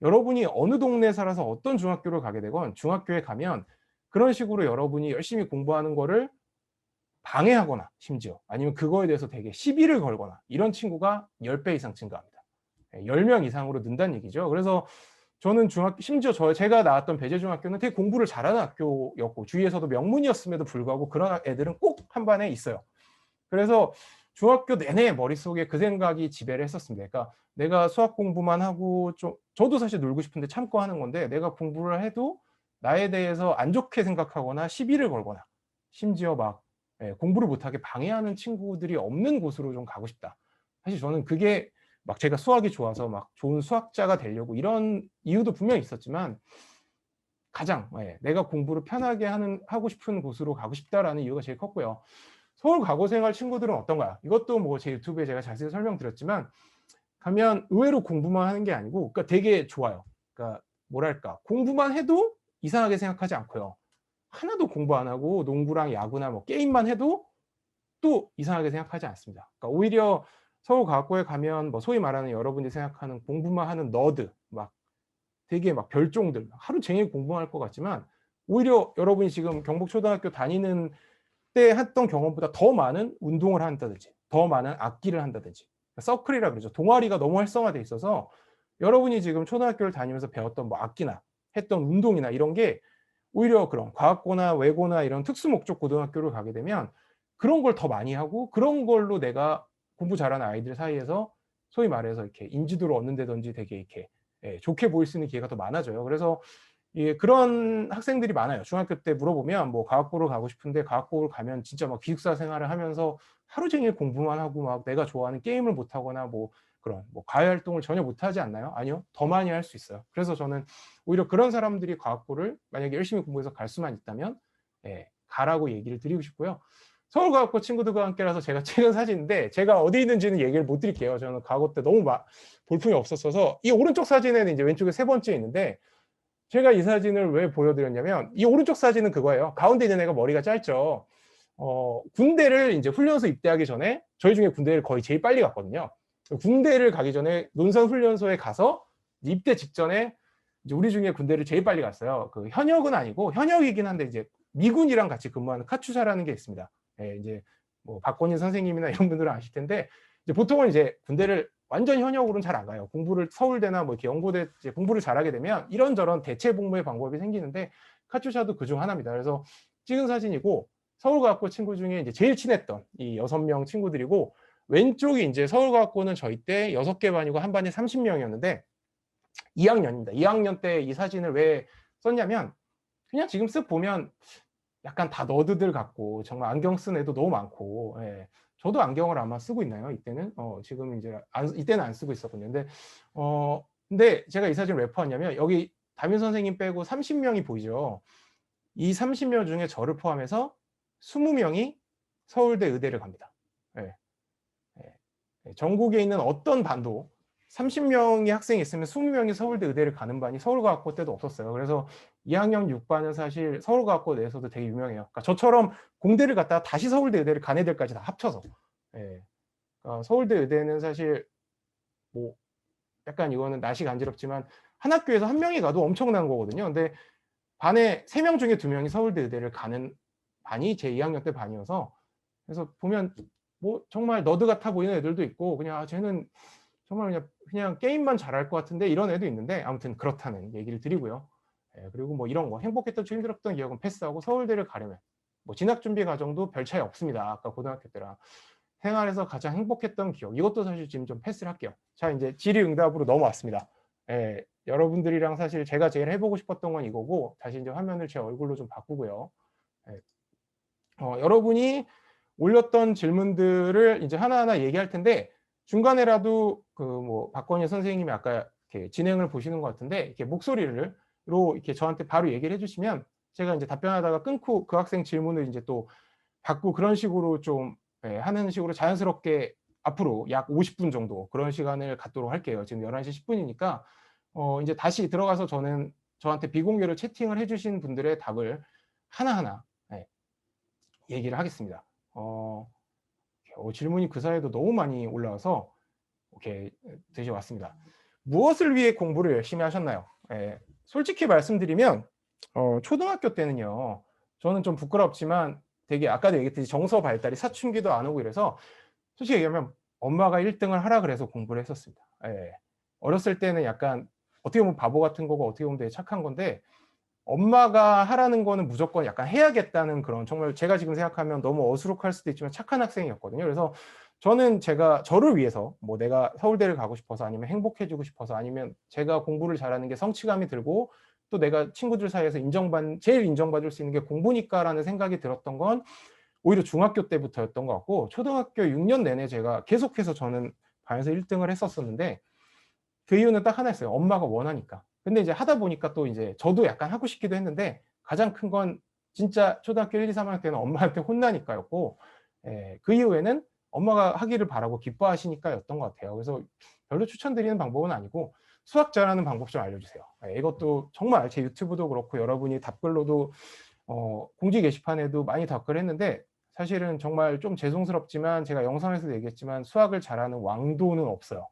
여러분이 어느 동네에 살아서 어떤 중학교를 가게 되건 중학교에 가면 그런 식으로 여러분이 열심히 공부하는 거를 방해하거나 심지어 아니면 그거에 대해서 되게 시비를 걸거나 이런 친구가 10배 이상 증가합니다. 10명 이상으로 는다는 얘기죠. 그래서 저는 중학교 심지어 제가 나왔던 배재중학교는 되게 공부를 잘하는 학교였고 주위에서도 명문이었음에도 불구하고 그런 애들은 꼭 한 반에 있어요. 그래서 중학교 내내 머릿속에 그 생각이 지배를 했었습니다. 그러니까 내가 수학 공부만 하고 좀 저도 사실 놀고 싶은데 참고 하는 건데 내가 공부를 해도 나에 대해서 안 좋게 생각하거나 시비를 걸거나 심지어 막 공부를 못하게 방해하는 친구들이 없는 곳으로 좀 가고 싶다. 사실 저는 그게 막 제가 수학이 좋아서 막 좋은 수학자가 되려고 이런 이유도 분명히 있었지만 가장 내가 공부를 편하게 하고 싶은 곳으로 가고 싶다라는 이유가 제일 컸고요. 서울 과거생활 친구들은 어떤가? 이것도 뭐 제 유튜브에 제가 자세히 설명드렸지만 가면 의외로 공부만 하는 게 아니고 그러니까 되게 좋아요. 그러니까 뭐랄까 공부만 해도 이상하게 생각하지 않고요. 하나도 공부 안 하고 농구랑 야구나 뭐 게임만 해도 또 이상하게 생각하지 않습니다. 그러니까 오히려 서울과학고에 가면 뭐 소위 말하는 여러분이 생각하는 공부만 하는 너드 막 되게 막 별종들 하루 종일 공부할 것 같지만 오히려 여러분이 지금 경북초등학교 다니는 때 했던 경험보다 더 많은 운동을 한다든지 더 많은 악기를 한다든지 서클이라 그러죠. 동아리가 너무 활성화돼 있어서 여러분이 지금 초등학교를 다니면서 배웠던 뭐 악기나 했던 운동이나 이런 게 오히려 그런 과학고나 외고나 이런 특수 목적 고등학교를 가게 되면 그런 걸 더 많이 하고 그런 걸로 내가 공부 잘하는 아이들 사이에서 소위 말해서 이렇게 인지도를 얻는다든지 되게 이렇게 예 좋게 보일 수 있는 기회가 더 많아져요. 그래서 예 그런 학생들이 많아요. 중학교 때 물어보면 뭐 과학고를 가고 싶은데 과학고를 가면 진짜 막 기숙사 생활을 하면서 하루 종일 공부만 하고 막 내가 좋아하는 게임을 못 하거나 뭐 그런 뭐 과외 활동을 전혀 못 하지 않나요? 아니요. 더 많이 할 수 있어요. 그래서 저는 오히려 그런 사람들이 과학고를 만약에 열심히 공부해서 갈 수만 있다면 예 가라고 얘기를 드리고 싶고요. 서울과학고 친구들과 함께라서 제가 찍은 사진인데 제가 어디 있는지는 얘기를 못 드릴게요. 저는 과거 때 너무 볼품이 없었어서 이 오른쪽 사진에는 이제 왼쪽에 세 번째 있는데 제가 이 사진을 왜 보여드렸냐면 이 오른쪽 사진은 그거예요. 가운데 있는 애가 머리가 짧죠. 군대를 이제 훈련소 입대하기 전에 저희 중에 군대를 거의 제일 빨리 갔거든요. 군대를 가기 전에 논산훈련소에 가서 입대 직전에 이제 우리 중에 군대를 제일 빨리 갔어요. 그 현역은 아니고 현역이긴 한데 이제 미군이랑 같이 근무하는 카투샤라는 게 있습니다. 예, 이제 뭐 박건희 선생님이나 이런 분들은 아실 텐데 이제 보통은 이제 군대를 완전 현역으로는 잘 안 가요. 공부를 서울대나 뭐 이렇게 연고대 이제 공부를 잘하게 되면 이런저런 대체 복무의 방법이 생기는데 카투샤도 그중 하나입니다. 그래서 찍은 사진이고 서울과학고 친구 중에 이제 제일 친했던 이 6명 친구들이고 왼쪽이 이제 서울과학고는 저희 때 6개 반이고 한 반에 30명이었는데 2학년입니다. 2학년 때 이 사진을 왜 썼냐면 그냥 지금 쓱 보면 약간 다 너드들 같고 정말 안경 쓴 애도 너무 많고 예. 저도 안경을 아마 쓰고 있나요? 이때는 지금 이제 이때는 안 쓰고 있었거든요. 근데 제가 이 사진을 왜 포함했냐면 여기 담임 선생님 빼고 30명이 보이죠. 이 30명 중에 저를 포함해서 20명이 서울대 의대를 갑니다. 예. 예. 전국에 있는 어떤 반도 30명의 학생이 있으면 20명이 서울대 의대를 가는 반이 서울과학고 때도 없었어요. 그래서 2학년 6반은 사실 서울과학고 내에서도 되게 유명해요. 그러니까 저처럼 공대를 갔다가 다시 서울대 의대를 간 애들까지 다 합쳐서. 예. 서울대 의대는 사실 뭐 약간 이거는 낯이 간지럽지만 한 학교에서 한 명이 가도 엄청난 거거든요. 근데 반에 3명 중에 2명이 서울대 의대를 가는 반이 제 2학년 때 반이어서 그래서 보면 뭐 정말 너드 같아 보이는 애들도 있고 그냥 쟤는 정말 그냥 게임만 잘할 것 같은데 이런 애도 있는데 아무튼 그렇다는 얘기를 드리고요. 예, 그리고 뭐 이런 거 행복했던 힘들었던 기억은 패스하고 서울대를 가려면 뭐 진학 준비 과정도 별 차이 없습니다. 아까 고등학교 때랑 생활에서 가장 행복했던 기억 이것도 사실 지금 좀 패스를 할게요. 자 이제 질의응답으로 넘어왔습니다. 예, 여러분들이랑 사실 제가 제일 해보고 싶었던 건 이거고 다시 이제 화면을 제 얼굴로 좀 바꾸고요. 예, 여러분이 올렸던 질문들을 이제 하나하나 얘기할 텐데 중간에라도 그 뭐 박건희 선생님이 아까 이렇게 진행을 보시는 것 같은데 이렇게 목소리로 이렇게 저한테 바로 얘기를 해주시면 제가 이제 답변하다가 끊고 그 학생 질문을 이제 또 받고 그런 식으로 좀 하는 식으로 자연스럽게 앞으로 약 50분 정도 그런 시간을 갖도록 할게요. 지금 11시 10분이니까 이제 다시 들어가서 저는 저한테 비공개로 채팅을 해주신 분들의 답을 하나하나 얘기를 하겠습니다. 질문이 그 사이에도 너무 많이 올라와서 오케이 드시 왔습니다. 무엇을 위해 공부를 열심히 하셨나요? 솔직히 말씀드리면 초등학교 때는요. 저는 좀 부끄럽지만 되게 아까도 얘기했듯이 정서 발달이 사춘기도 안 오고 이래서 솔직히 얘기하면 엄마가 1등을 하라 그래서 공부를 했었습니다. 어렸을 때는 약간 어떻게 보면 바보 같은 거고 어떻게 보면 되게 착한 건데 엄마가 하라는 거는 무조건 약간 해야겠다는 그런 정말 제가 지금 생각하면 너무 어수룩할 수도 있지만 착한 학생이었거든요. 그래서 저는 제가 저를 위해서 뭐 내가 서울대를 가고 싶어서 아니면 행복해지고 싶어서 아니면 제가 공부를 잘하는 게 성취감이 들고 또 내가 친구들 사이에서 제일 인정받을 수 있는 게 공부니까라는 생각이 들었던 건 오히려 중학교 때부터였던 것 같고 초등학교 6년 내내 제가 계속해서 저는 반에서 1등을 했었었는데 그 이유는 딱 하나였어요. 엄마가 원하니까. 근데 이제 하다 보니까 또 이제 저도 약간 하고 싶기도 했는데 가장 큰 건 진짜 초등학교 1, 2, 3학년 때는 엄마한테 혼나니까였고 예, 그 이후에는 엄마가 하기를 바라고 기뻐하시니까였던 것 같아요. 그래서 별로 추천드리는 방법은 아니고 수학 잘하는 방법 좀 알려주세요. 예, 이것도 정말 제 유튜브도 그렇고 여러분이 답글로도 공지 게시판에도 많이 답글을 했는데 사실은 정말 좀 죄송스럽지만 제가 영상에서도 얘기했지만 수학을 잘하는 왕도는 없어요.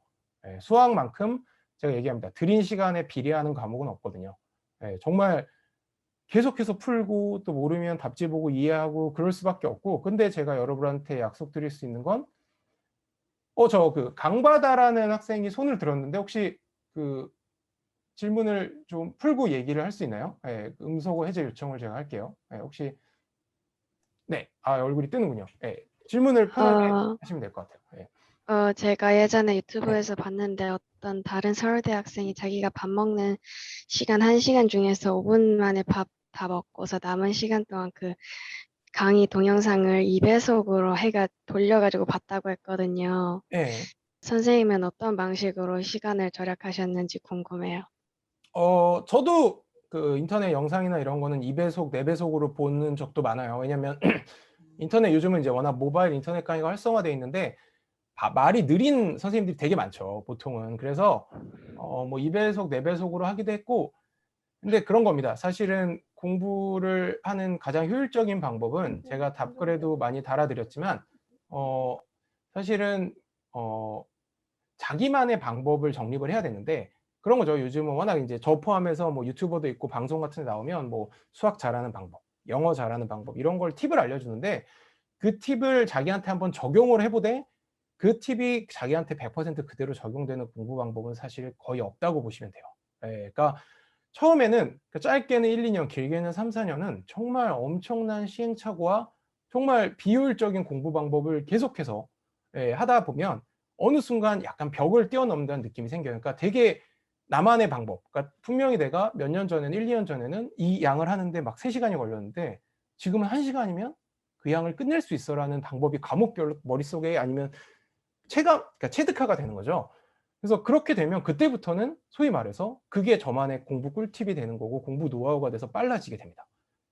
예, 수학만큼 제가 얘기합니다. 들인 시간에 비례하는 과목은 없거든요. 예, 정말 계속해서 풀고 또 모르면 답지 보고 이해하고 그럴 수밖에 없고, 근데 제가 여러분한테 약속드릴 수 있는 건 저 그 강바다라는 학생이 손을 들었는데 혹시 그 질문을 좀 풀고 얘기를 할 수 있나요? 예, 음소거 해제 요청을 제가 할게요. 예, 혹시 네. 아, 얼굴이 뜨는군요. 예. 질문을 편하게 어, 하시면 될 것 같아요. 예. 제가 예전에 네. 유튜브에서 봤는데 어떤 다른 서울대 학생이 자기가 밥 먹는 시간 1시간 중에서 5분 만에 밥 다 먹고서 남은 시간 동안 그 강의 동영상을 2배속으로 해가 돌려가지고 봤다고 했거든요. 예. 선생님은 어떤 방식으로 시간을 절약하셨는지 궁금해요. 저도 그 인터넷 영상이나 이런 거는 2배속, 4배속으로 보는 적도 많아요. 왜냐면 인터넷 요즘은 이제 워낙 모바일 인터넷 강의가 활성화되어 있는데 말이 느린 선생님들이 되게 많죠, 보통은. 그래서 뭐 2배속, 4배속으로 하기도 했고, 근데 그런 겁니다. 사실은 공부를 하는 가장 효율적인 방법은 제가 답글에도 많이 달아드렸지만 어 사실은 어 자기만의 방법을 정립을 해야 되는데 그런 거죠. 요즘은 워낙 인제 저 포함해서 뭐 유튜버도 있고 방송 같은 데 나오면 뭐 수학 잘하는 방법, 영어 잘하는 방법 이런 걸 팁을 알려주는데 그 팁을 자기한테 한번 적용을 해 보되 그 팁이 자기한테 100% 그대로 적용되는 공부 방법은 사실 거의 없다고 보시면 돼요. 예. 그러니까 처음에는 그 짧게는 1-2년 길게는 3-4 년은 정말 엄청난 시행착오와 정말 비효율적인 공부 방법을 계속해서 하다 보면 어느 순간 약간 벽을 뛰어넘는다는 느낌이 생겨요. 그러니까 되게 나만의 방법, 그러니까 분명히 내가 몇 년 전에는 1-2년 전에는 이 양을 하는데 막 3 시간이 걸렸는데 지금은 1 시간이면 그 양을 끝낼 수 있어라는 방법이 과목별로 머릿속에 아니면 그러니까 체득화가 되는 거죠. 그래서 그렇게 되면 그때부터는 소위 말해서 그게 저만의 공부 꿀팁이 되는 거고 공부 노하우가 돼서 빨라지게 됩니다.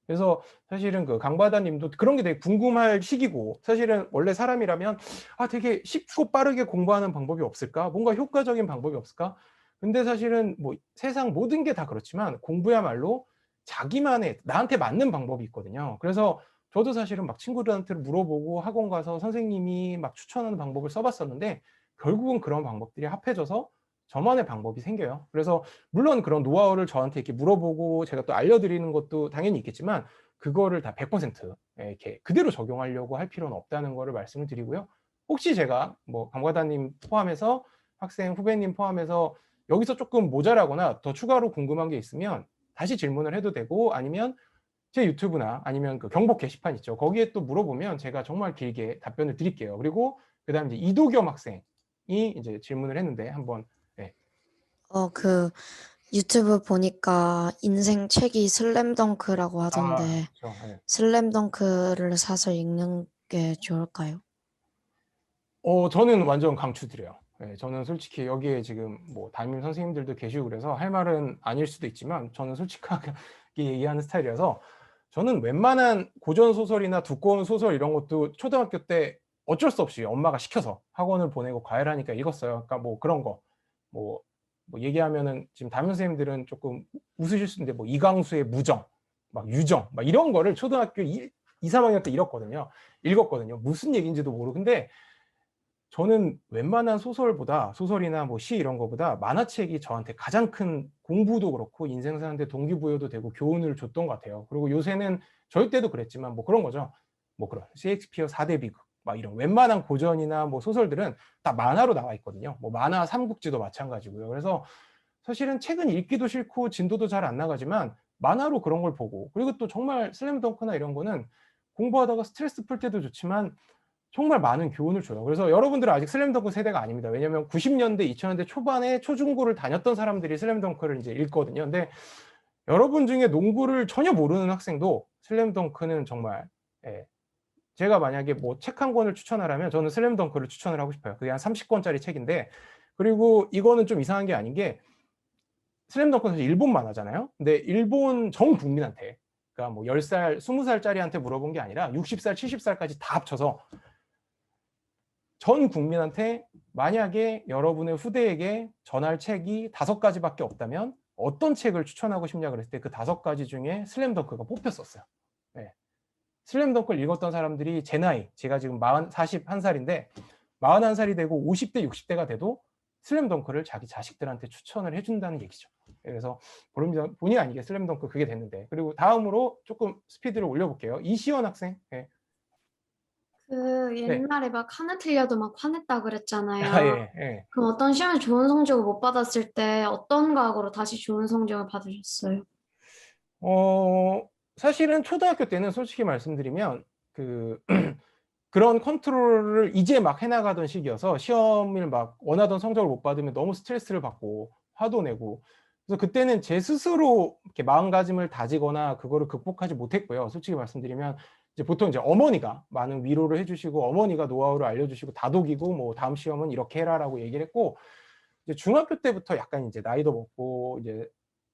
그래서 사실은 그 강바다 님도 그런 게 되게 궁금할 시기고 사실은 원래 사람이라면 '아 되게 쉽고 빠르게 공부하는 방법이 없을까? 뭔가 효과적인 방법이 없을까?' 근데 사실은 뭐 세상 모든 게 다 그렇지만 공부야말로 자기만의 나한테 맞는 방법이 있거든요. 그래서 저도 사실은 막 친구들한테 물어보고 학원 가서 선생님이 막 추천하는 방법을 써 봤었는데 결국은 그런 방법들이 합해져서 저만의 방법이 생겨요. 그래서 물론 그런 노하우를 저한테 이렇게 물어보고 제가 또 알려드리는 것도 당연히 있겠지만 그거를 다 100% 이렇게 그대로 적용하려고 할 필요는 없다는 거를 말씀을 드리고요. 혹시 제가 뭐 강과다님 포함해서 학생 후배님 포함해서 여기서 쪼끔 모자라거나 더 추가로 궁금한 게 있으면 다시 질문을 해도 되고 아니면 제 유튜브나 아니면 그 경복 게시판 있죠. 거기에 또 물어보면 제가 정말 길게 답변을 드릴게요. 그리고 그다음에 이제 이도겸 학생이 이제 질문을 했는데 한번 네. 그 유튜브 보니까 인생 책이 슬램덩크라고 하던데 그쵸. 예. 슬램덩크를 사서 읽는 게 좋을까요? 저는 완전 강추드려요. 예. 저는 솔직히 여기에 지금 뭐 담임 선생님들도 계시고 그래서 할 말은 아닐 수도 있지만 저는 솔직하게 얘기하는 스타일이라서 저는 웬만한 고전 소설이나 두꺼운 소설 이런 것도 초등학교 때 어쩔 수 없이 엄마가 시켜서 학원을 보내고 과외를 하니까 읽었어요. 그러니까 뭐 그런 거 뭐 얘기하면은 지금 담임 선생님들은 쪼끔 웃으실 수 있는데 뭐 이강수의 무정, 막 유정 막 이런 거를 초등학교 2-3 학년 때 읽었거든요. 무슨 얘기인지도 모르고. 근데 저는 웬만한 소설이나 뭐 시 이런 거보다 만화책이 저한테 가장 큰 공부도 그렇고 인생 사는데 동기부여도 되고 교훈을 줬던 것 같아요. 그리고 요새는 저희 때도 그랬지만 뭐 그런 거죠. 뭐 그런 셰익스피어 4대 비극 막 이런 웬만한 고전이나 뭐 소설들은 다 만화로 나와 있거든요. 뭐 만화 삼국지도 마찬가지고요. 그래서 사실은 책은 읽기도 싫고 진도도 잘 안 나가지만 만화로 그런 걸 보고 그리고 또 정말 슬램덩크나 이런 거는 공부하다가 스트레스 풀 때도 좋지만 정말 많은 교훈을 줘요. 그래서 여러분들은 아직 슬램덩크 세대가 아닙니다. 왜냐면 90 년대 2000 년대 초반에 초중고를 다녔던 사람들이 슬램덩크를 인제 읽거든요. 근데 여러분 중에 농구를 전혀 모르는 학생도 슬램덩크는 정말 예 제가 만약에 뭐 책 한 권을 추천하라면 저는 슬램덩크를 추천을 하고 싶어요. 그게 한 30 권짜리 책인데 그리고 이거는 좀 이상한 게 아닌 게 슬램덩크는 사실 일본 만화잖아요. 근데 일본 전 국민한테 그러니까 뭐 10살 20 살짜리한테 물어본 게 아니라 60살 70 살까지 다 합쳐서 전 국민한테 만약에 여러분의 후대에게 전할 책이 5가지밖에 없다면 어떤 책을 추천하고 싶냐 그랬을 때 그 5가지 중에 슬램덩크가 뽑혔었어요. 네. 슬램덩크를 읽었던 사람들이 제 나이, 제가 지금 41살인데 41살이 되고 50대, 60대가 돼도 슬램덩크를 자기 자식들한테 추천을 해준다는 얘기죠. 그래서 본의 아니게 슬램덩크 그게 됐는데, 그리고 다음으로 조금 스피드를 올려볼게요. 이시원 학생. 네. 그 옛날에 막 하나 틀려도 막 화냈다 그랬잖아요. 아, 예, 예. 그럼 어떤 시험에 좋은 성적을 못 받았을 때 어떤 과학으로 다시 좋은 성적을 받으셨어요? 사실은 초등학교 때는 솔직히 말씀드리면 그런 컨트롤을 이제 막 해나가던 시기여서 시험을 막 원하던 성적을 못 받으면 너무 스트레스를 받고 화도 내고, 그래서 그때는 제 스스로 이렇게 마음가짐을 다지거나 그거를 극복하지 못했고요. 솔직히 말씀드리면 이제 보통 이제 어머니가 많은 위로를 해주시고 어머니가 노하우를 알려주시고 다독이고 뭐 다음 시험은 이렇게 해라라고 얘기를 했고, 이제 중학교 때부터 약간 이제 나이도 먹고 이제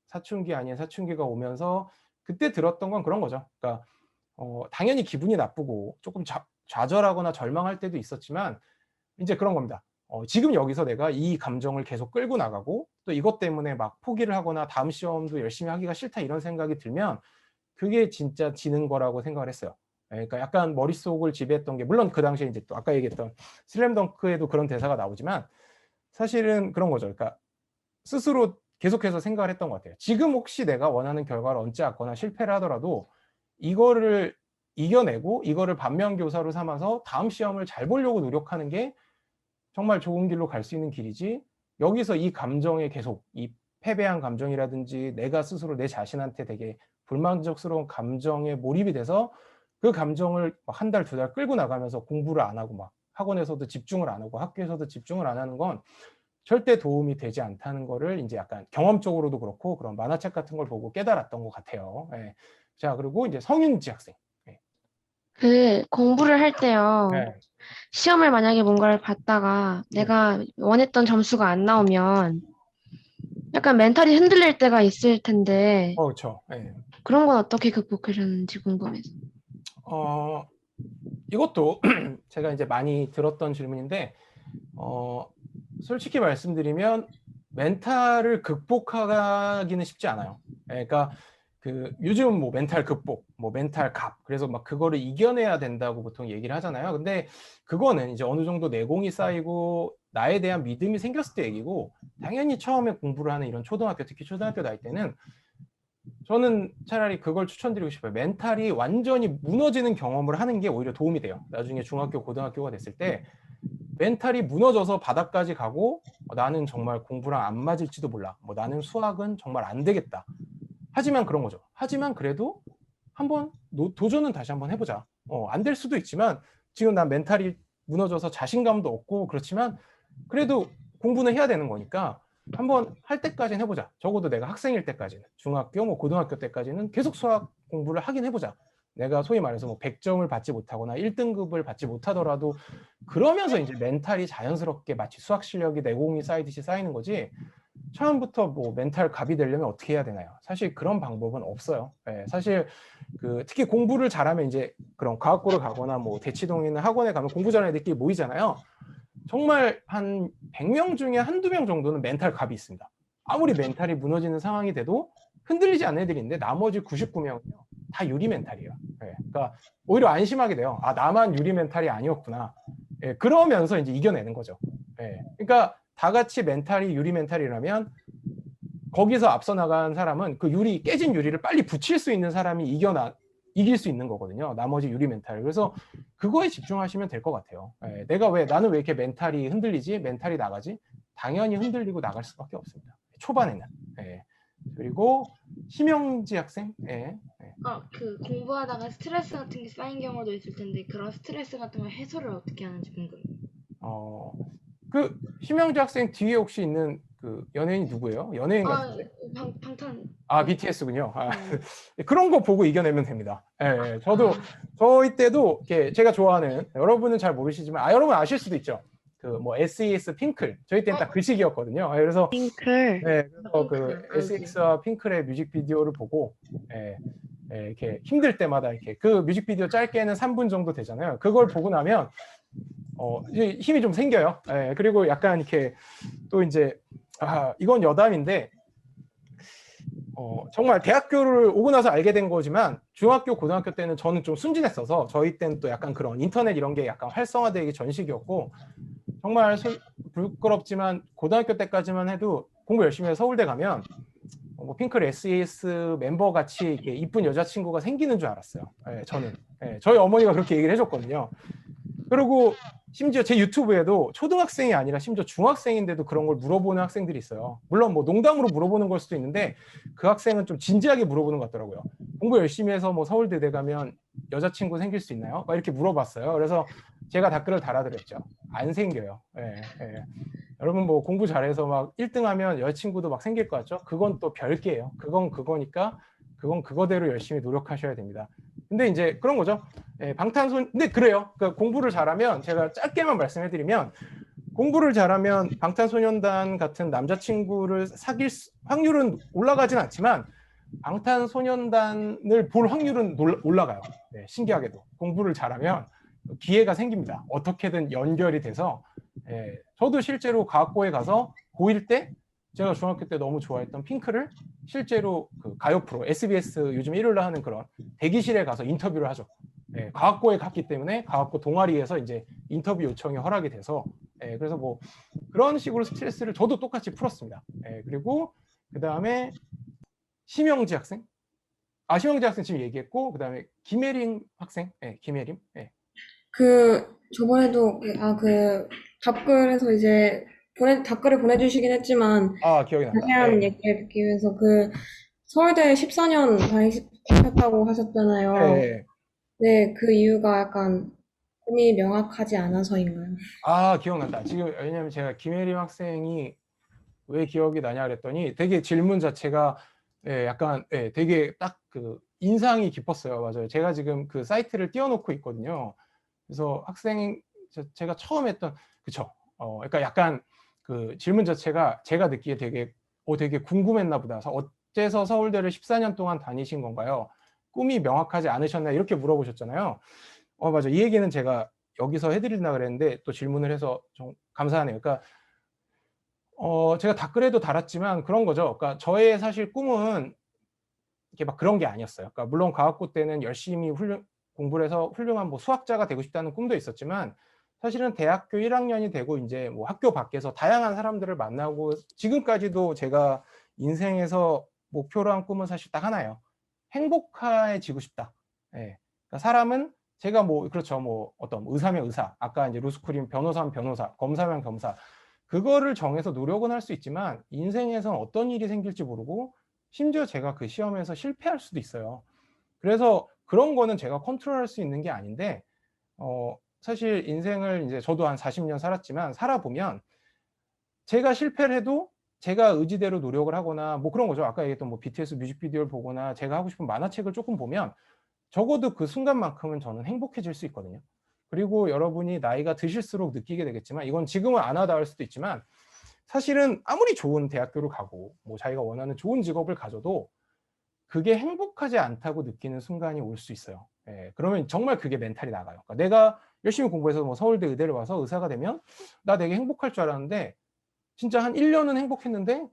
사춘기 아닌 사춘기가 오면서 그때 들었던 건 그런 거죠. 그러니까 당연히 기분이 나쁘고 조금 좌절하거나 절망할 때도 있었지만 이제 그런 겁니다. 지금 여기서 내가 이 감정을 계속 끌고 나가고 또 이것 때문에 막 포기를 하거나 다음 시험도 열심히 하기가 싫다 이런 생각이 들면 그게 진짜 지는 거라고 생각을 했어요. 그러니까 약간 머릿속을 지배했던 게, 물론 그 당시에 이제 또 아까 얘기했던 슬램덩크에도 그런 대사가 나오지만 사실은 그런 거죠. 그러니까 스스로 계속해서 생각을 했던 것 같아요. 지금 혹시 내가 원하는 결과를 얻지 않거나 실패를 하더라도 이거를 이겨내고 이거를 반면교사로 삼아서 다음 시험을 잘 보려고 노력하는 게 정말 좋은 길로 갈 수 있는 길이지, 여기서 이 감정에 계속 이 패배한 감정이라든지 내가 스스로 내 자신한테 되게 불만족스러운 감정에 몰입이 돼서 그 감정을 한 달, 2달 끌고 나가면서 공부를 안 하고 막 학원에서도 집중을 안 하고 학교에서도 집중을 안 하는 건 절대 도움이 되지 않다는 거를 이제 약간 경험적으로도 그렇고 그런 만화책 같은 걸 보고 깨달았던 것 같아요. 예. 자, 그리고 이제 성윤지 학생. 예. 그 공부를 할 때요. 네. 시험을 만약에 뭔가를 봤다가 내가 원했던 점수가 안 나오면 약간 멘탈이 흔들릴 때가 있을 텐데 그렇죠. 예. 그런 건 어떻게 극복하셨는지 궁금해서. 이것도 제가 이제 많이 들었던 질문인데, 솔직히 말씀드리면 멘탈을 극복하기는 쉽지 않아요. 그러니까 요즘 뭐 멘탈 극복, 뭐 멘탈 갑, 그래서 막 그거를 이겨내야 된다고 보통 얘기를 하잖아요. 근데 그거는 이제 어느 정도 내공이 쌓이고 나에 대한 믿음이 생겼을 때 얘기고, 당연히 처음에 공부를 하는 이런 초등학교, 특히 초등학교 나이 때는 저는 차라리 그걸 추천드리고 싶어요. 멘탈이 완전히 무너지는 경험을 하는 게 오히려 도움이 돼요. 나중에 중학교, 고등학교가 됐을 때 멘탈이 무너져서 바닥까지 가고 나는 정말 공부랑 안 맞을지도 몰라, 뭐 나는 수학은 정말 안 되겠다. 하지만 그런 거죠. 하지만 그래도 한번 도전은 다시 한번 해보자. 안 될 수도 있지만 지금 난 멘탈이 무너져서 자신감도 없고 그렇지만 그래도 공부는 해야 되는 거니까 한번 할 때까지는 해보자. 적어도 내가 학생일 때까지는, 중학교, 뭐 고등학교 때까지는 계속 수학 공부를 하긴 해보자. 내가 소위 말해서 뭐 100점을 받지 못하거나 1등급을 받지 못하더라도 그러면서 이제 멘탈이 자연스럽게 마치 수학 실력이 내공이 쌓이듯이 쌓이는 거지, 처음부터 뭐 멘탈 갑이 되려면 어떻게 해야 되나요? 사실 그런 방법은 없어요. 사실 특히 공부를 잘하면 이제 그런 과학고를 가거나 뭐 대치동이나 학원에 가면 공부 잘하는 애들끼리 모이잖아요. 정말 한 100명 중에 한두 명 정도는 멘탈 갑이 있습니다. 아무리 멘탈이 무너지는 상황이 돼도 흔들리지 않는 애들이 있는데 나머지 99명은요 다 유리 멘탈이에요. 그러니까 오히려 안심하게 돼요. 아, 나만 유리 멘탈이 아니었구나. 그러면서 이제 이겨내는 거죠. 그러니까 다 같이 멘탈이 유리 멘탈이라면 거기서 앞서 나간 사람은 그 깨진 유리를 빨리 붙일 수 있는 사람이 이길 수 있는 거거든요. 나머지 유리 멘탈. 그래서 그거에 집중하시면 될 것 같아요. 나는 왜 이렇게 멘탈이 흔들리지? 멘탈이 나가지? 당연히 흔들리고 나갈 수밖에 없습니다. 초반에는. 그리고 심영지 학생. 그 공부하다가 스트레스 같은 게 쌓인 경우도 있을 텐데 그런 스트레스 같은 걸 해소를 어떻게 하는지 궁금해요. 심영지 학생 뒤에 혹시 있는 그 연예인이 누구예요? 연예인 같은데? 방탄. BTS군요. 그런 거 보고 이겨내면 됩니다. 저희 때도 제가 좋아하는, 여러분은 잘 모르시지만 여러분 아실 수도 있죠. 뭐 SES 핑클, 저희 때는 딱 그 시기였거든요. 그래서 핑클. 그래서 그 SES와 핑클의 뮤직비디오를 보고 이렇게 힘들 때마다 이렇게 그 뮤직비디오 짧게는 3분 정도 되잖아요. 그걸 보고 나면 이제 힘이 좀 생겨요. 예, 그리고 약간 이렇게 또 이제 이건 여담인데 정말 대학교를 오고 나서 알게 된 거지만 중학교, 고등학교 때는 저는 좀 순진했어서 저희 때는 또 약간 그런 인터넷 이런 게 약간 활성화되기 전 시기였고 정말 부끄럽지만 고등학교 때까지만 해도 공부 열심히 해서 서울대 가면 뭐 핑클 SES 멤버 같이 이렇게 이쁜 여자친구가 생기는 줄 알았어요. 예, 저는. 예, 저희 어머니가 그렇게 얘기를 해줬거든요. 그리고 심지어 제 유튜브에도 초등학생이 아니라 심지어 중학생인데도 그런 걸 물어보는 학생들이 있어요. 물론 뭐 농담으로 물어보는 걸 수도 있는데 그 학생은 좀 진지하게 물어보는 것 같더라고요. 공부 열심히 해서 뭐 서울대 가면 여자친구 생길 수 있나요? 막 이렇게 물어봤어요. 그래서 제가 댓글을 달아드렸죠. 안 생겨요. 예, 예. 여러분 뭐 공부 잘해서 막 1등 하면 여자친구도 막 생길 것 같죠? 그건 또 별개예요. 그건 그거니까 그건 그거대로 열심히 노력하셔야 됩니다. 근데 이제 그런 거죠. 예, 근데 그래요. 그러니까 공부를 잘하면 제가 짧게만 말씀해드리면 공부를 잘하면 방탄소년단 같은 남자친구를 사귈 확률은 올라가진 않지만 방탄소년단을 볼 확률은 올라가요. 네, 신기하게도 공부를 잘하면 기회가 생깁니다. 어떻게든 연결이 돼서 저도 실제로 과학고에 가서 고1 때 제가 중학교 때 너무 좋아했던 핑크를 실제로 그 가요 프로 SBS 요즘 일요일날 하는 그런 대기실에 가서 인터뷰를 하죠. 과학고에 갔기 때문에 과학고 동아리에서 이제 인터뷰 요청이 허락이 돼서 그래서 뭐 그런 식으로 스트레스를 저도 똑같이 풀었습니다. 그리고 그 다음에 심영지 학생, 심영지 학생 지금 얘기했고 그 다음에 김혜림 학생, 김혜림. 저번에도 그 답글에서 이제 답글을 보내주시긴 했지만 기억이 난다. 자세한 얘기를 듣기 위해서 서울대 14년 다니셨다고 하셨잖아요. 네, 그 이유가 약간 꿈이 명확하지 않아서인가요? 기억난다. 지금 왜냐면 제가 김혜림 학생이 왜 기억이 나냐 그랬더니 되게 질문 자체가 약간 되게 딱 그 인상이 깊었어요. 맞아요. 제가 지금 그 사이트를 띄워놓고 있거든요. 그래서 제가 처음 했던 그쵸. 그러니까 약간 그 질문 자체가 제가 느끼기에 되게 궁금했나 보다. 어째서 서울대를 14년 동안 다니신 건가요? 꿈이 명확하지 않으셨나 이렇게 물어보셨잖아요. 맞아. 이 얘기는 제가 여기서 해드리려고 그랬는데 또 질문을 해서 좀 감사하네요. 그러니까 제가 댓글에도 달았지만 그런 거죠. 그러니까 저의 사실 꿈은 이렇게 막 그런 게 아니었어요. 그러니까 물론 과학고 때는 열심히 공부를 해서 훌륭한 뭐 수학자가 되고 싶다는 꿈도 있었지만 사실은 대학교 1학년이 되고 이제 뭐 학교 밖에서 다양한 사람들을 만나고 지금까지도 제가 인생에서 목표로 한 꿈은 사실 딱 하나예요. 행복해지고 싶다. 그러니까 사람은 제가 뭐 그렇죠. 뭐 어떤 의사면 의사, 아까 이제 루스쿨이면 변호사면 변호사, 검사면 검사. 그거를 정해서 노력은 할 수 있지만 인생에선 어떤 일이 생길지 모르고 심지어 제가 그 시험에서 실패할 수도 있어요. 그래서 그런 거는 제가 컨트롤할 수 있는 게 아닌데 사실 인생을 이제 저도 한 40년 살았지만 살아보면 제가 실패를 해도 제가 의지대로 노력을 하거나 뭐 그런 거죠. 아까 얘기했던 뭐 BTS 뮤직비디오를 보거나 제가 하고 싶은 만화책을 조금 보면 적어도 그 순간만큼은 저는 행복해질 수 있거든요. 그리고 여러분이 나이가 드실수록 느끼게 되겠지만 이건 지금은 안 와닿을 수도 있지만 사실은 아무리 좋은 대학교를 가고 뭐 자기가 원하는 좋은 직업을 가져도 그게 행복하지 않다고 느끼는 순간이 올 수 있어요. 그러면 정말 그게 멘탈이 나가요. 그러니까 내가 열심히 공부해서 뭐 서울대 의대를 와서 의사가 되면 나 되게 행복할 줄 알았는데 진짜 한 1년은 행복했는데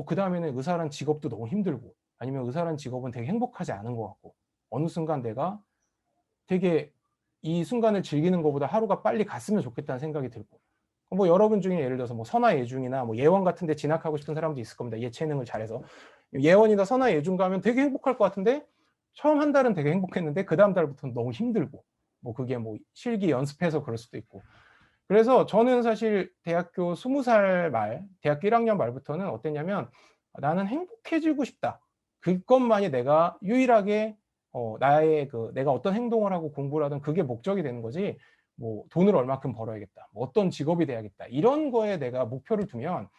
그 다음에는 의사란 직업도 너무 힘들고 아니면 의사란 직업은 되게 행복하지 않은 것 같고 어느 순간 내가 되게 이 순간을 즐기는 것보다 하루가 빨리 갔으면 좋겠다는 생각이 들고 뭐 여러분 중에 예를 들어서 뭐 선화예중이나 뭐 예원 같은 데 진학하고 싶은 사람도 있을 겁니다. 예체능을 잘해서 예원이나 선화예중 가면 되게 행복할 것 같은데 처음 한 달은 되게 행복했는데 그 다음 달부터는 너무 힘들고 뭐 그게 뭐 실기 연습해서 그럴 수도 있고 그래서 저는 사실 대학교 20살 말 대학교 1학년 말부터는 어땠냐면 나는 행복해지고 싶다. 그것만이 내가 유일하게 나의 내가 어떤 행동을 하고 공부를 하든 그게 목적이 되는 거지 뭐 돈을 얼마큼 벌어야겠다. 뭐 어떤 직업이 돼야겠다. 이런 거에 내가 목표를 두면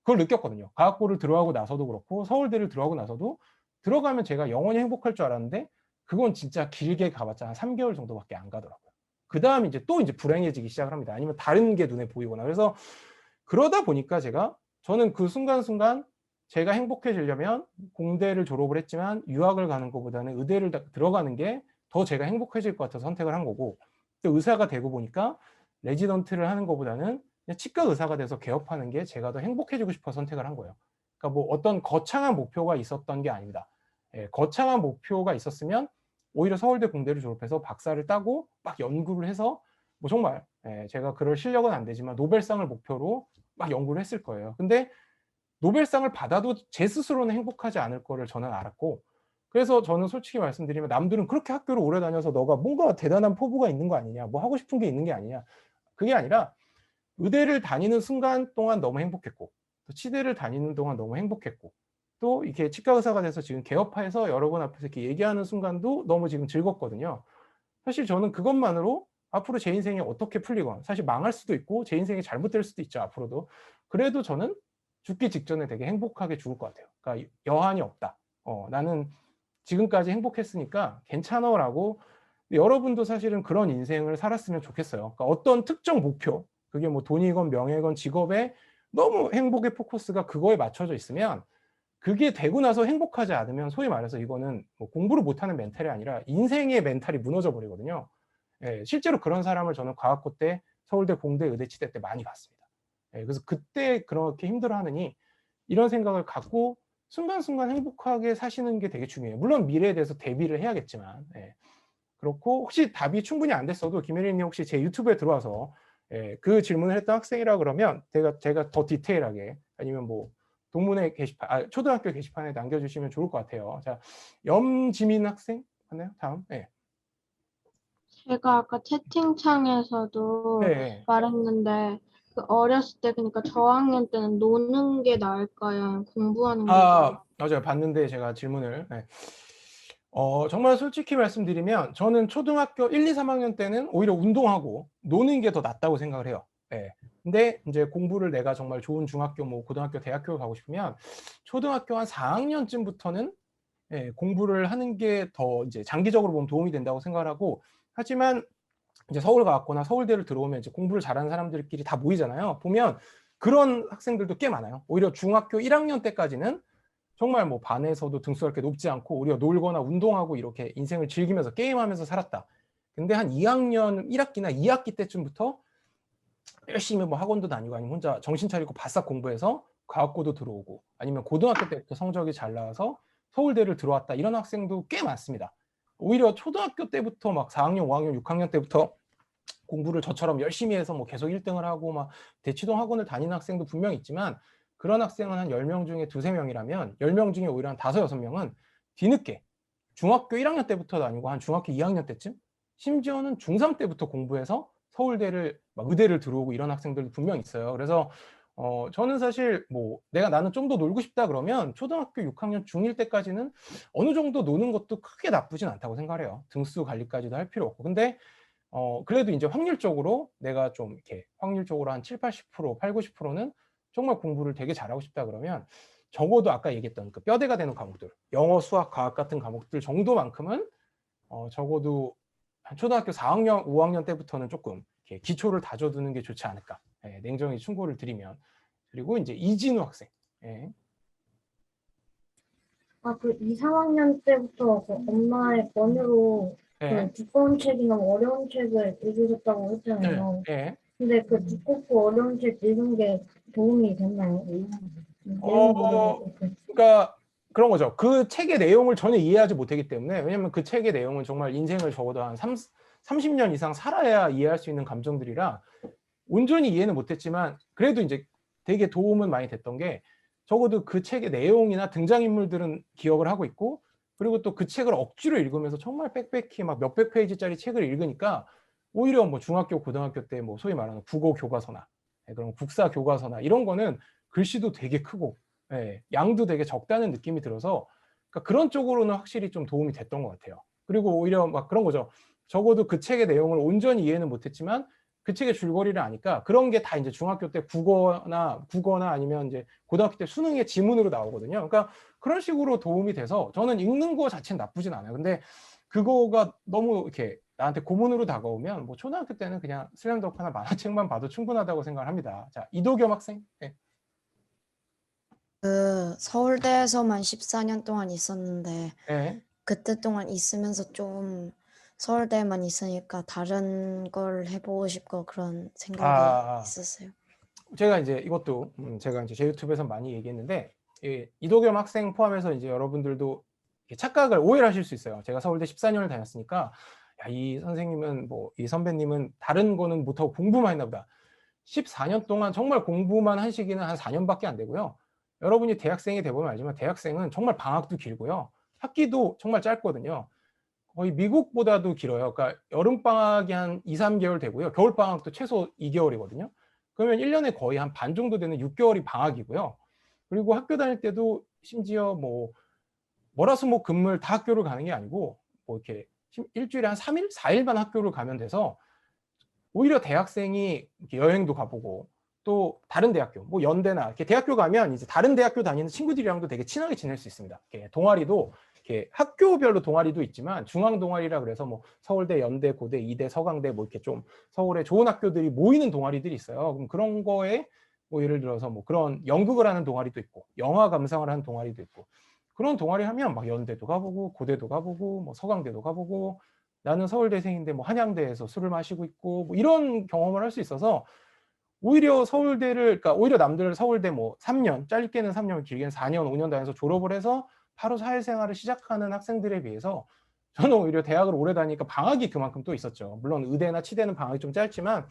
그걸 느꼈거든요. 과학고를 들어가고 나서도 그렇고 서울대를 들어가고 나서도 들어가면 제가 영원히 행복할 줄 알았는데 그건 진짜 길게 가봤자 한 3개월 정도밖에 안 가더라고요. 그 다음 이제 또 이제 불행해지기 시작을 합니다. 아니면 다른 게 눈에 보이거나. 그래서 그러다 보니까 저는 그 순간순간 제가 행복해지려면 공대를 졸업을 했지만 유학을 가는 것보다는 의대를 들어가는 게 더 제가 행복해질 것 같아서 선택을 한 거고 또 의사가 되고 보니까 레지던트를 하는 것보다는 그냥 치과 의사가 돼서 개업하는 게 제가 더 행복해지고 싶어서 선택을 한 거예요. 그러니까 뭐 어떤 거창한 목표가 있었던 게 아닙니다. 예, 거창한 목표가 있었으면 오히려 서울대 공대를 졸업해서 박사를 따고 막 연구를 해서 뭐 정말 제가 그럴 실력은 안 되지만 노벨상을 목표로 막 연구를 했을 거예요. 근데 노벨상을 받아도 제 스스로는 행복하지 않을 거를 저는 알았고, 그래서 저는 솔직히 말씀드리면 남들은 그렇게 학교를 오래 다녀서 너가 뭔가 대단한 포부가 있는 거 아니냐, 뭐 하고 싶은 게 있는 게 아니냐, 그게 아니라 의대를 다니는 순간 동안 너무 행복했고, 또 치대를 다니는 동안 너무 행복했고, 또 이렇게 치과 의사가 돼서 지금 개업해서 여러분 앞에서 이렇게 얘기하는 순간도 너무 지금 즐겁거든요. 사실 저는 그것만으로 앞으로 제 인생이 어떻게 풀리건, 사실 망할 수도 있고 제 인생이 잘못될 수도 있죠, 앞으로도. 그래도 저는 죽기 직전에 되게 행복하게 죽을 것 같아요. 그러니까 여한이 없다. 나는 지금까지 행복했으니까 괜찮아라고. 여러분도 사실은 그런 인생을 살았으면 좋겠어요. 그러니까 어떤 특정 목표, 그게 뭐 돈이건 명예건 직업에 너무 행복의 포커스가 그거에 맞춰져 있으면, 그게 되고 나서 행복하지 않으면 소위 말해서 이거는 뭐 공부를 못하는 멘탈이 아니라 인생의 멘탈이 무너져 버리거든요. 예, 실제로 그런 사람을 저는 과학고 때 서울대 공대 의대 치대 때 많이 봤습니다. 예, 그래서 그때 그렇게 힘들어하느니 이런 생각을 갖고 순간순간 행복하게 사시는 게 되게 중요해요. 물론 미래에 대해서 대비를 해야겠지만. 예. 그렇고 혹시 답이 충분히 안 됐어도 김혜린님 혹시 제 유튜브에 들어와서 그 질문을 했던 학생이라 그러면 제가 더 디테일하게, 아니면 뭐 동문회 게시판, 초등학교 게시판에 남겨주시면 좋을 것 같아요. 자, 염지민 학생 맞나요? 다음. 네. 제가 아까 채팅창에서도 네. 말했는데 그 어렸을 때 그러니까 저학년 때는 노는 게 나을까요? 공부하는 게 나을까요? 맞아요. 봤는데 제가 질문을. 네. 정말 솔직히 말씀드리면 저는 초등학교 1, 2, 3학년 때는 오히려 운동하고 노는 게 더 낫다고 생각을 해요. 예. 근데 이제 공부를 내가 정말 좋은 중학교, 뭐 고등학교, 대학교 가고 싶으면 초등학교 한 4학년쯤부터는 공부를 하는 게 더 이제 장기적으로 보면 도움이 된다고 생각을 하고, 하지만 이제 서울과학고나 서울대를 들어오면 이제 공부를 잘하는 사람들끼리 다 모이잖아요. 보면 그런 학생들도 꽤 많아요. 오히려 중학교 1학년 때까지는 정말 뭐 반에서도 등수가 그렇게 높지 않고 오히려 놀거나 운동하고 이렇게 인생을 즐기면서 게임하면서 살았다. 근데 한 2학년 1학기나 2학기 때쯤부터 열심히 뭐 학원도 다니고 아니면 혼자 정신 차리고 바싹 공부해서 과학고도 들어오고, 아니면 고등학교 때부터 성적이 잘 나와서 서울대를 들어왔다, 이런 학생도 꽤 많습니다. 오히려 초등학교 때부터 막 4학년, 5학년, 6학년 때부터 공부를 저처럼 열심히 해서 뭐 계속 1등을 하고 막 대치동 학원을 다니는 학생도 분명히 있지만, 그런 학생은 한 10명 중에 2~3명이라면 10명 중에 오히려 한 5~6명은 뒤늦게 중학교 1학년 때부터 다니고 한 중학교 2학년 때쯤, 심지어는 중3 때부터 공부해서 서울대를 막 의대를 들어오고 이런 학생들도 분명 있어요. 그래서 저는 사실 뭐 나는 좀 더 놀고 싶다 그러면 초등학교 6학년 중1 때까지는 어느 정도 노는 것도 크게 나쁘진 않다고 생각해요. 등수 관리까지도 할 필요 없고. 근데 그래도 이제 확률적으로 내가 좀 이렇게 확률적으로 한 70~80%, 80~90%는 정말 공부를 되게 잘하고 싶다 그러면 적어도 아까 얘기했던 그 뼈대가 되는 과목들, 영어, 수학, 과학 같은 과목들 정도만큼은 적어도 한 초등학교 4학년, 5학년 때부터는 조금 이렇게 기초를 다져두는 게 좋지 않을까. 냉정히 충고를 드리면. 그리고 이제 이진우 학생. 그 2, 3학년 때부터 그 엄마의 권유로 그 두꺼운 책이나 어려운 책을 읽으셨다고 했잖아요. 근데 그 두껍고 어려운 책 읽은 게 도움이 됐나요? 그러니까 그런 거죠. 그 책의 내용을 전혀 이해하지 못하기 때문에, 왜냐면 그 책의 내용은 정말 인생을 적어도 한 30년 이상 살아야 이해할 수 있는 감정들이라 온전히 이해는 못했지만 그래도 이제 되게 도움은 많이 됐던 게, 적어도 그 책의 내용이나 등장인물들은 기억을 하고 있고, 그리고 또 그 책을 억지로 읽으면서 정말 빽빽히 막 몇백 페이지짜리 책을 읽으니까 오히려 뭐 중학교, 고등학교 때 뭐 소위 말하는 국어 교과서나 그런 국사 교과서나 이런 거는 글씨도 되게 크고 양도 되게 적다는 느낌이 들어서, 그러니까 그런 쪽으로는 확실히 좀 도움이 됐던 것 같아요. 그리고 오히려 막 그런 거죠. 적어도 그 책의 내용을 온전히 이해는 못했지만 그 책의 줄거리를 아니까 그런 게 다 이제 중학교 때 국어나 아니면 이제 고등학교 때 수능의 지문으로 나오거든요. 그러니까 그런 식으로 도움이 돼서 저는 읽는 거 자체는 나쁘진 않아요. 근데 그거가 너무 이렇게 나한테 고문으로 다가오면 뭐 초등학교 때는 그냥 슬램덩크나 만화책만 봐도 충분하다고 생각을 합니다. 자, 이도겸 학생. 그 서울대에서만 14년 동안 있었는데 네. 그때 동안 있으면서 좀 서울대만 있으니까 다른 걸 해보고 싶고 그런 생각이 있었어요. 제가 이제 이것도 제가 이제 제 유튜브에서 많이 얘기했는데 이도겸 학생 포함해서 이제 여러분들도 착각을 오해를 하실 수 있어요. 제가 서울대 14년을 다녔으니까 야, 이 선생님은 뭐 이 선배님은 다른 거는 못하고 공부만 했나 보다. 14년 동안 정말 공부만 한 시기는 한 4년밖에 안 되고요. 여러분이 대학생이 돼보면 알지만 대학생은 정말 방학도 길고요. 학기도 정말 짧거든요. 거의 미국보다도 길어요. 그러니까 여름방학이 한 2, 3개월 되고요. 겨울방학도 최소 2개월이거든요. 그러면 1년에 거의 한 반 정도 되는 6개월이 방학이고요. 그리고 학교 다닐 때도 심지어 뭐 월화수목 금물 다 학교를 가는 게 아니고 뭐 이렇게 일주일에 한 3일, 4일만 학교를 가면 돼서 오히려 대학생이 이렇게 여행도 가보고 또 다른 대학교, 뭐 연대나 이렇게 대학교 가면 이제 다른 대학교 다니는 친구들이랑도 되게 친하게 지낼 수 있습니다. 이렇게 동아리도 이렇게 학교별로 동아리도 있지만 중앙 동아리라 그래서 뭐 서울대, 연대, 고대, 이대, 서강대 뭐 이렇게 좀 서울에 좋은 학교들이 모이는 동아리들이 있어요. 그럼 그런 거에 뭐 예를 들어서 뭐 그런 연극을 하는 동아리도 있고 영화 감상을 하는 동아리도 있고 그런 동아리 하면 막 연대도 가보고 고대도 가보고 뭐 서강대도 가보고 나는 서울대생인데 뭐 한양대에서 술을 마시고 있고 뭐 이런 경험을 할 수 있어서 오히려 서울대를 그러니까 오히려 남들 서울대 뭐 3년 짧게는 3년 길게는 4년 5년 다녀서 졸업을 해서 바로 사회생활을 시작하는 학생들에 비해서 저는 오히려 대학을 오래 다니니까 방학이 그만큼 또 있었죠. 물론 의대나 치대는 방학이 좀 짧지만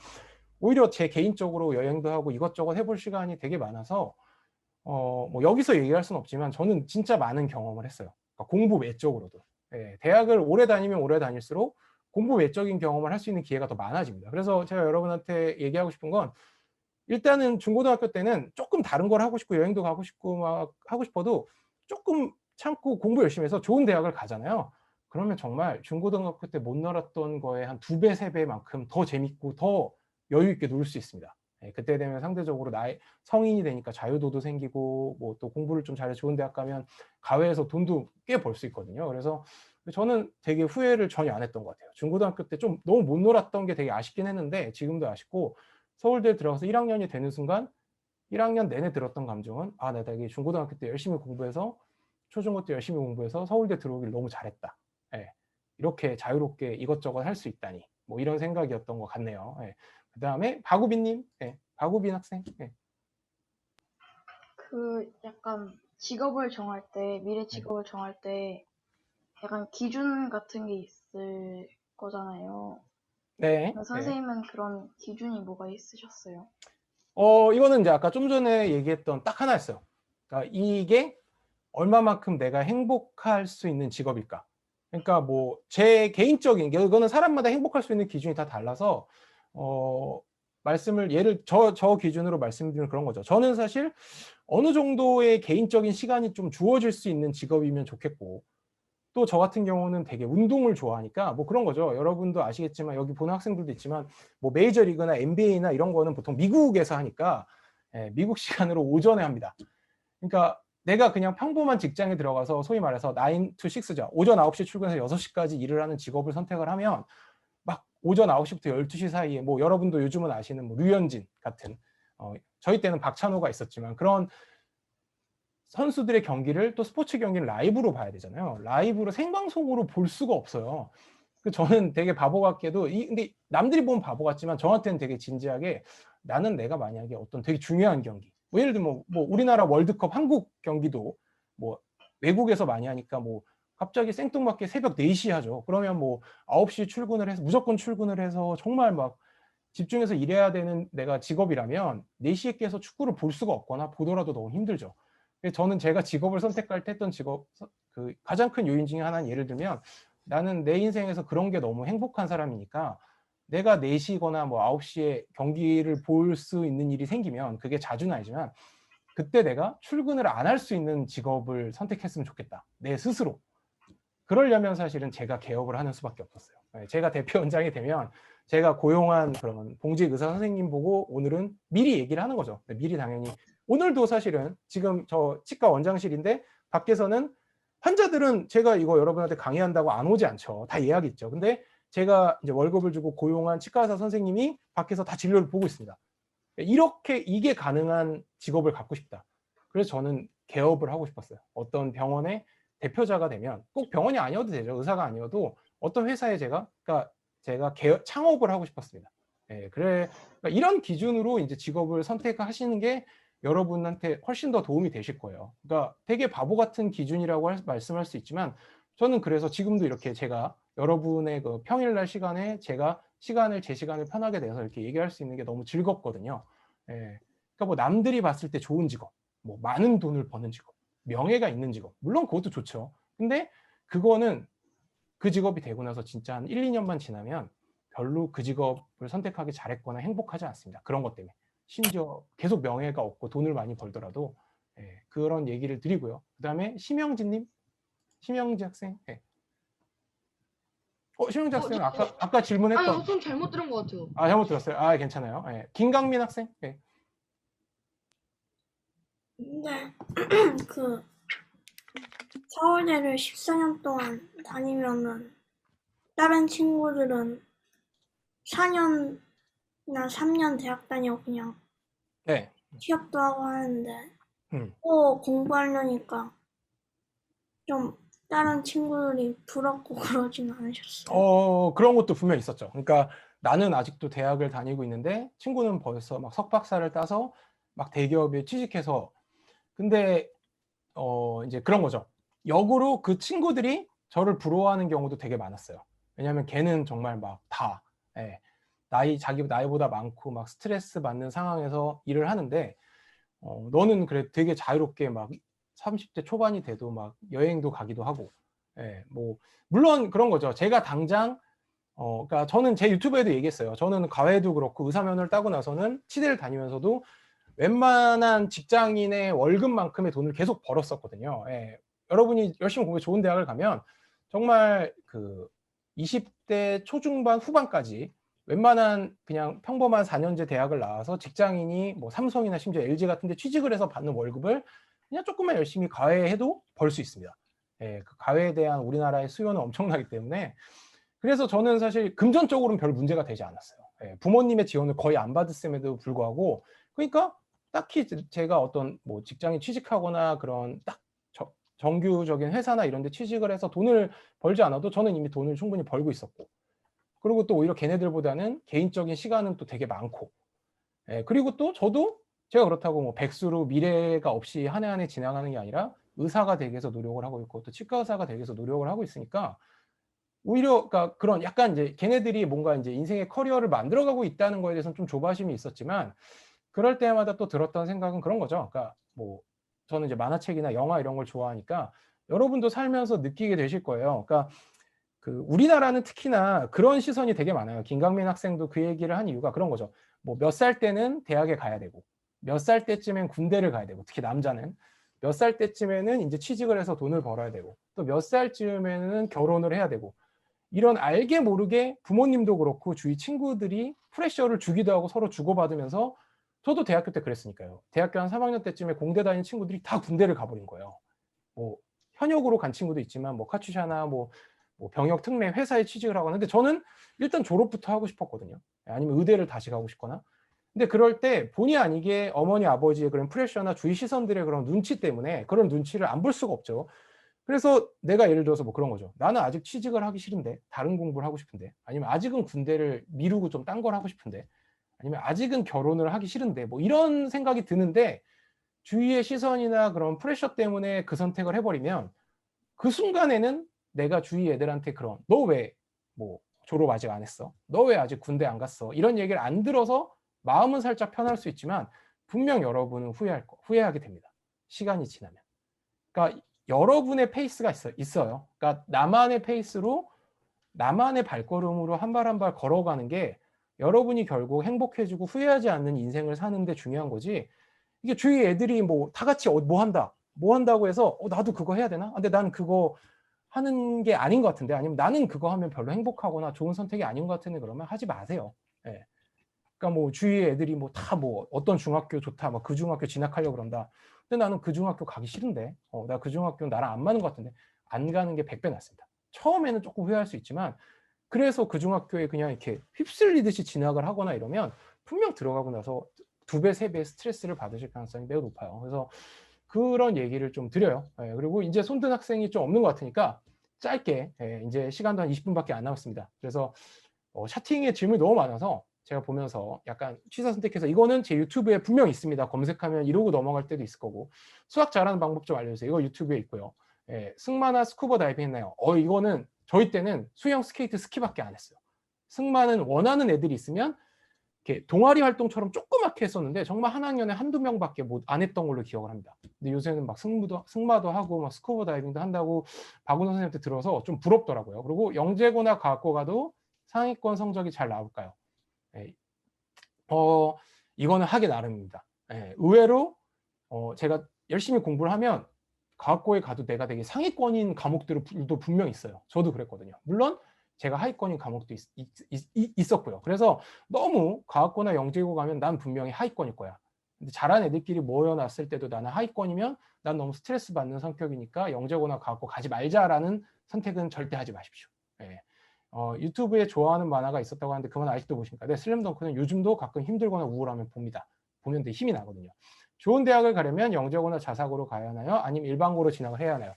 오히려 제 개인적으로 여행도 하고 이것저것 해볼 시간이 되게 많아서 뭐 여기서 얘기할 수는 없지만 저는 진짜 많은 경험을 했어요. 그러니까 공부 외적으로도. 예, 대학을 오래 다니면 오래 다닐수록 공부 외적인 경험을 할 수 있는 기회가 더 많아집니다. 그래서 제가 여러분한테 얘기하고 싶은 건 일단은 중고등학교 때는 조금 다른 걸 하고 싶고 여행도 가고 싶고 막 하고 싶어도 조금 참고 공부 열심히 해서 좋은 대학을 가잖아요. 그러면 정말 중고등학교 때 못 놀았던 거에 한 2배, 3배만큼 더 재밌고 더 여유 있게 놀 수 있습니다. 예, 그때 되면 상대적으로 나이 성인이 되니까 자유도도 생기고 뭐 또 공부를 좀 잘해 좋은 대학 가면 가외에서 돈도 꽤 벌 수 있거든요. 그래서 저는 되게 후회를 전혀 안 했던 것 같아요. 중고등학교 때 좀 너무 못 놀았던 게 되게 아쉽긴 했는데 지금도 아쉽고 서울대에 들어가서 1학년이 되는 순간 1학년 내내 들었던 감정은 아, 내가 되게 중고등학교 때 열심히 공부해서 초중고 때 열심히 공부해서 서울대 들어오길 너무 잘했다. 예, 이렇게 자유롭게 이것저것 할 수 있다니 뭐 이런 생각이었던 것 같네요. 예. 그 다음에 박우빈님, 예, 박우빈 학생. 예. 그 약간 직업을 정할 때, 미래 직업을 정할 때 약간 기준 같은 게 있을 거잖아요. 네. 선생님은 그런 기준이 뭐가 있으셨어요? 이거는 이제 아까 좀 전에 얘기했던 딱 하나였어요. 그러니까 이게 얼마만큼 내가 행복할 수 있는 직업일까? 그러니까 뭐 제 개인적인 게 이거는 사람마다 행복할 수 있는 기준이 다 달라서 말씀을 저 기준으로 말씀드리면 그런 거죠. 저는 사실 어느 정도의 개인적인 시간이 좀 주어질 수 있는 직업이면 좋겠고 또 저 같은 경우는 되게 운동을 좋아하니까 뭐 그런 거죠. 여러분도 아시겠지만 여기 보는 학생들도 있지만 뭐 메이저리그나 NBA나 이런 거는 보통 미국에서 하니까 미국 시간으로 오전에 합니다. 그러니까 내가 그냥 평범한 직장에 들어가서 소위 말해서 9 to 6죠. 오전 9시 출근해서 6시까지 일을 하는 직업을 선택을 하면 막 오전 9시부터 12시 사이에 뭐 여러분도 요즘은 아시는 뭐 류현진 같은 저희 때는 박찬호가 있었지만 그런 선수들의 경기를 또 스포츠 경기를 라이브로 봐야 되잖아요. 라이브로 생방송으로 볼 수가 없어요. 저는 되게 바보 같게도 근데 남들이 보면 바보 같지만 저한테는 되게 진지하게 나는 내가 만약에 어떤 되게 중요한 경기 뭐 예를 들면 뭐 우리나라 월드컵 한국 경기도 뭐 외국에서 많이 하니까 뭐 갑자기 생뚱맞게 새벽 4시 하죠. 그러면 뭐 9시 출근을 해서 무조건 출근을 해서 정말 막 집중해서 일해야 되는 내가 직업이라면 4시에 깨서 축구를 볼 수가 없거나 보더라도 너무 힘들죠. 저는 제가 직업을 선택할 때 했던 그 가장 큰 요인 중에 하나는 예를 들면 나는 내 인생에서 그런 게 너무 행복한 사람이니까 내가 4시거나 뭐 9시에 경기를 볼 수 있는 일이 생기면 그게 자주는 아니지만 그때 내가 출근을 안 할 수 있는 직업을 선택했으면 좋겠다. 내 스스로. 그러려면 사실은 제가 개업을 하는 수밖에 없었어요. 제가 대표 원장이 되면 제가 고용한 그런 봉직 의사 선생님 보고 오늘은 미리 얘기를 하는 거죠. 미리 당연히 오늘도 사실은 지금 저 치과 원장실인데 밖에서는 환자들은 제가 이거 여러분한테 강의한다고 안 오지 않죠. 다 예약이 있죠. 근데 제가 이제 월급을 주고 고용한 치과 의사 선생님이 밖에서 다 진료를 보고 있습니다. 이게 가능한 직업을 갖고 싶다. 그래서 저는 개업을 하고 싶었어요. 어떤 병원의 대표자가 되면 꼭 병원이 아니어도 되죠. 의사가 아니어도 어떤 회사에 그러니까 제가 창업을 하고 싶었습니다. 예, 그러니까 이런 기준으로 이제 직업을 선택하시는 게 여러분한테 훨씬 더 도움이 되실 거예요. 그러니까 되게 바보 같은 기준이라고 말씀할 수 있지만 저는 그래서 지금도 이렇게 제가 여러분의 그 평일날 시간에 제가 제 시간을 편하게 내서 이렇게 얘기할 수 있는 게 너무 즐겁거든요. 예, 그러니까 뭐 남들이 봤을 때 좋은 직업, 뭐 많은 돈을 버는 직업, 명예가 있는 직업, 물론 그것도 좋죠. 근데 그거는 그 직업이 되고 나서 진짜 한 1, 2년만 지나면 별로 그 직업을 선택하기 잘했거나 행복하지 않습니다. 그런 것 때문에. 심지어 계속 명예가 없고 돈을 많이 벌더라도 그런 얘기를 드리고요. 그 다음에 심영지 학생. 심영지 학생 아까 질문했던. 아니, 좀 잘못 들은 것 같아요. 잘못 들었어요. 괜찮아요. 김강민 학생. 근데 그 서울대를 14년 동안 다니면은 다른 친구들은 4년이나 3년 대학 다니고 그냥 취업도 하고 하는데 또 공부하려니까 좀 다른 친구들이 부럽고 그러진 않으셨어요? 그런 것도 분명히 있었죠. 그러니까 나는 아직도 대학을 다니고 있는데 친구는 벌써 막 석박사를 따서 막 대기업에 취직해서 근데 이제 그런 거죠. 역으로 그 친구들이 저를 부러워하는 경우도 되게 많았어요. 왜냐하면 걔는 정말 막 다 자기 나이보다 많고 막 스트레스 받는 상황에서 일을 하는데 너는 그래 되게 자유롭게 막 30대 초반이 돼도 막 여행도 가기도 하고 뭐 물론 그런 거죠. 제가 당장 그러니까 저는 제 유튜브에도 얘기했어요. 저는 과외도 그렇고 의사면허를 따고 나서는 치대를 다니면서도 웬만한 직장인의 월급만큼의 돈을 계속 벌었었거든요. 여러분이 열심히 공부해 좋은 대학을 가면 정말 그 20대 초중반 후반까지 웬만한 그냥 평범한 4년제 대학을 나와서 직장인이 뭐 삼성이나 심지어 LG 같은 데 취직을 해서 받는 월급을 그냥 조금만 열심히 과외해도 벌 수 있습니다. 그 과외에 대한 우리나라의 수요는 엄청나기 때문에 그래서 저는 사실 금전적으로는 별 문제가 되지 않았어요. 부모님의 지원을 거의 안 받았음에도 불구하고 그러니까 딱히 제가 어떤 뭐 직장에 취직하거나 그런 딱 정규적인 회사나 이런 데 취직을 해서 돈을 벌지 않아도 저는 이미 돈을 충분히 벌고 있었고 그리고 또 오히려 걔네들보다는 개인적인 시간은 또 되게 많고 그리고 또 저도 제가 그렇다고 뭐 백수로 미래가 없이 한 해 한 해 지나가는 게 아니라 의사가 되기 위해서 노력을 하고 있고 또 치과 의사가 되기 위해서 노력을 하고 있으니까 오히려 그러니까 그런 약간 이제 걔네들이 뭔가 이제 인생의 커리어를 만들어가고 있다는 거에 대해서는 좀 조바심이 있었지만 그럴 때마다 또 들었던 생각은 그런 거죠. 그러니까 뭐 저는 이제 만화책이나 영화 이런 걸 좋아하니까 여러분도 살면서 느끼게 되실 거예요. 그러니까 그 우리나라는 특히나 그런 시선이 되게 많아요. 김강민 학생도 그 얘기를 한 이유가 그런 거죠. 뭐 몇 살 때는 대학에 가야 되고 몇 살 때쯤엔 군대를 가야 되고 특히 남자는 몇 살 때쯤에는 이제 취직을 해서 돈을 벌어야 되고 또 몇 살쯤에는 결혼을 해야 되고 이런 알게 모르게 부모님도 그렇고 주위 친구들이 프레셔를 주기도 하고 서로 주고받으면서 저도 대학교 때 그랬으니까요. 대학교 한 3학년 때쯤에 공대 다니는 친구들이 다 군대를 가버린 거예요. 뭐 현역으로 간 친구도 있지만 뭐 카츄샤나 뭐 병역 특례 회사에 취직을 하거나 근데 저는 일단 졸업부터 하고 싶었거든요. 아니면 의대를 다시 가고 싶거나 근데 그럴 때 본의 아니게 어머니 아버지의 그런 프레셔나 주위 시선들의 그런 눈치 때문에 그런 눈치를 안 볼 수가 없죠. 그래서 내가 예를 들어서 뭐 그런 거죠. 나는 아직 취직을 하기 싫은데 다른 공부를 하고 싶은데 아니면 아직은 군대를 미루고 좀 딴 걸 하고 싶은데 아니면 아직은 결혼을 하기 싫은데 뭐 이런 생각이 드는데 주위의 시선이나 그런 프레셔 때문에 그 선택을 해버리면 그 순간에는 내가 주위 애들한테 그런 너 왜 뭐 졸업 아직 안 했어? 너 왜 아직 군대 안 갔어? 이런 얘기를 안 들어서 마음은 살짝 편할 수 있지만 분명 여러분은 후회하게 됩니다. 시간이 지나면. 그러니까 여러분의 페이스가 있어요. 그러니까 나만의 페이스로 나만의 발걸음으로 한 발 한 발 걸어가는 게 여러분이 결국 행복해지고 후회하지 않는 인생을 사는 데 중요한 거지 이게 주위 애들이 뭐 다 같이 뭐 한다고 해서 나도 그거 해야 되나? 근데 나는 그거 하는 게 아닌 것 같은데 아니면 나는 그거 하면 별로 행복하거나 좋은 선택이 아닌 것 같은데 그러면 하지 마세요. 그러니까 뭐 주위 애들이 뭐 다 뭐 어떤 중학교 좋다 막 그 중학교 진학하려고 그런다. 근데 나는 그 중학교 가기 싫은데 나 그 중학교는 나랑 안 맞는 것 같은데 안 가는 게 100배 낫습니다. 처음에는 조금 후회할 수 있지만 그래서 그 중학교에 그냥 이렇게 휩쓸리듯이 진학을 하거나 이러면 분명 들어가고 나서 2배, 3배 스트레스를 받으실 가능성이 매우 높아요. 그래서 그런 얘기를 좀 드려요. 그리고 이제 손든 학생이 좀 없는 것 같으니까 짧게 이제 시간도 한 20분밖에 안 남았습니다. 그래서 차팅에 질문이 너무 많아서 제가 보면서 약간 취사 선택해서 이거는 제 유튜브에 분명히 있습니다. 검색하면 이러고 넘어갈 때도 있을 거고 수학 잘하는 방법 좀 알려주세요. 이거 유튜브에 있고요. 승마나 스쿠버 다이빙 했나요? 이거는 저희 때는 수영, 스케이트, 스키밖에 안 했어요. 승마는 원하는 애들이 있으면 이렇게 동아리 활동처럼 조그맣게 했었는데 정말 한 학년에 한두 명밖에 안 했던 걸로 기억을 합니다. 근데 요새는 막 승마도 하고 막 스쿠버 다이빙도 한다고 박은호 선생님한테 들어서 좀 부럽더라고요. 그리고 영재고나 과학고 가도 상위권 성적이 잘 나올까요? 이거는 하기 나름입니다. 의외로 제가 열심히 공부를 하면 과학고에 가도 내가 되게 상위권인 과목들도 분명 있어요. 저도 그랬거든요. 물론 제가 하위권인 과목도 있었고요. 그래서 너무 과학고나 영재고 가면 난 분명히 하위권일 거야. 근데 잘하는 애들끼리 모여놨을 때도 나는 하위권이면 난 너무 스트레스 받는 성격이니까 영재고나 과학고 가지 말자라는 선택은 절대 하지 마십시오. 유튜브에 좋아하는 만화가 있었다고 하는데 그건 아직도 보십니까? 네, 슬램덩크는 요즘도 가끔 힘들거나 우울하면 봅니다. 보면 되게 힘이 나거든요. 좋은 대학을 가려면 영재고나 자사고로 가야 하나요? 아니면 일반고로 진학을 해야 하나요?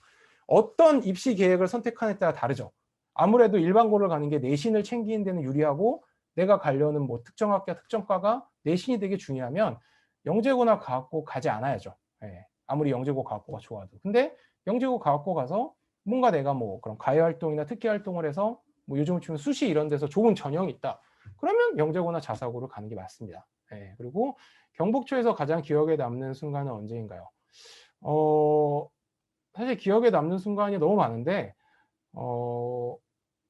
어떤 입시 계획을 선택하느냐에 따라 다르죠. 아무래도 일반고를 가는 게 내신을 챙기는 데는 유리하고 내가 가려는 뭐 특정 학교, 특정과가 내신이 되게 중요하면 영재고나 과학고 가지 않아야죠. 아무리 영재고 과학고가 좋아도. 근데 영재고 과학고 가서 뭔가 내가 뭐 그런 과외 활동이나 특기 활동을 해서 뭐 요즘 치면 수시 이런 데서 좋은 전형이 있다. 그러면 영재고나 자사고를 가는 게 맞습니다. 그리고 경북초에서 가장 기억에 남는 순간은 언제인가요? 사실 기억에 남는 순간이 너무 많은데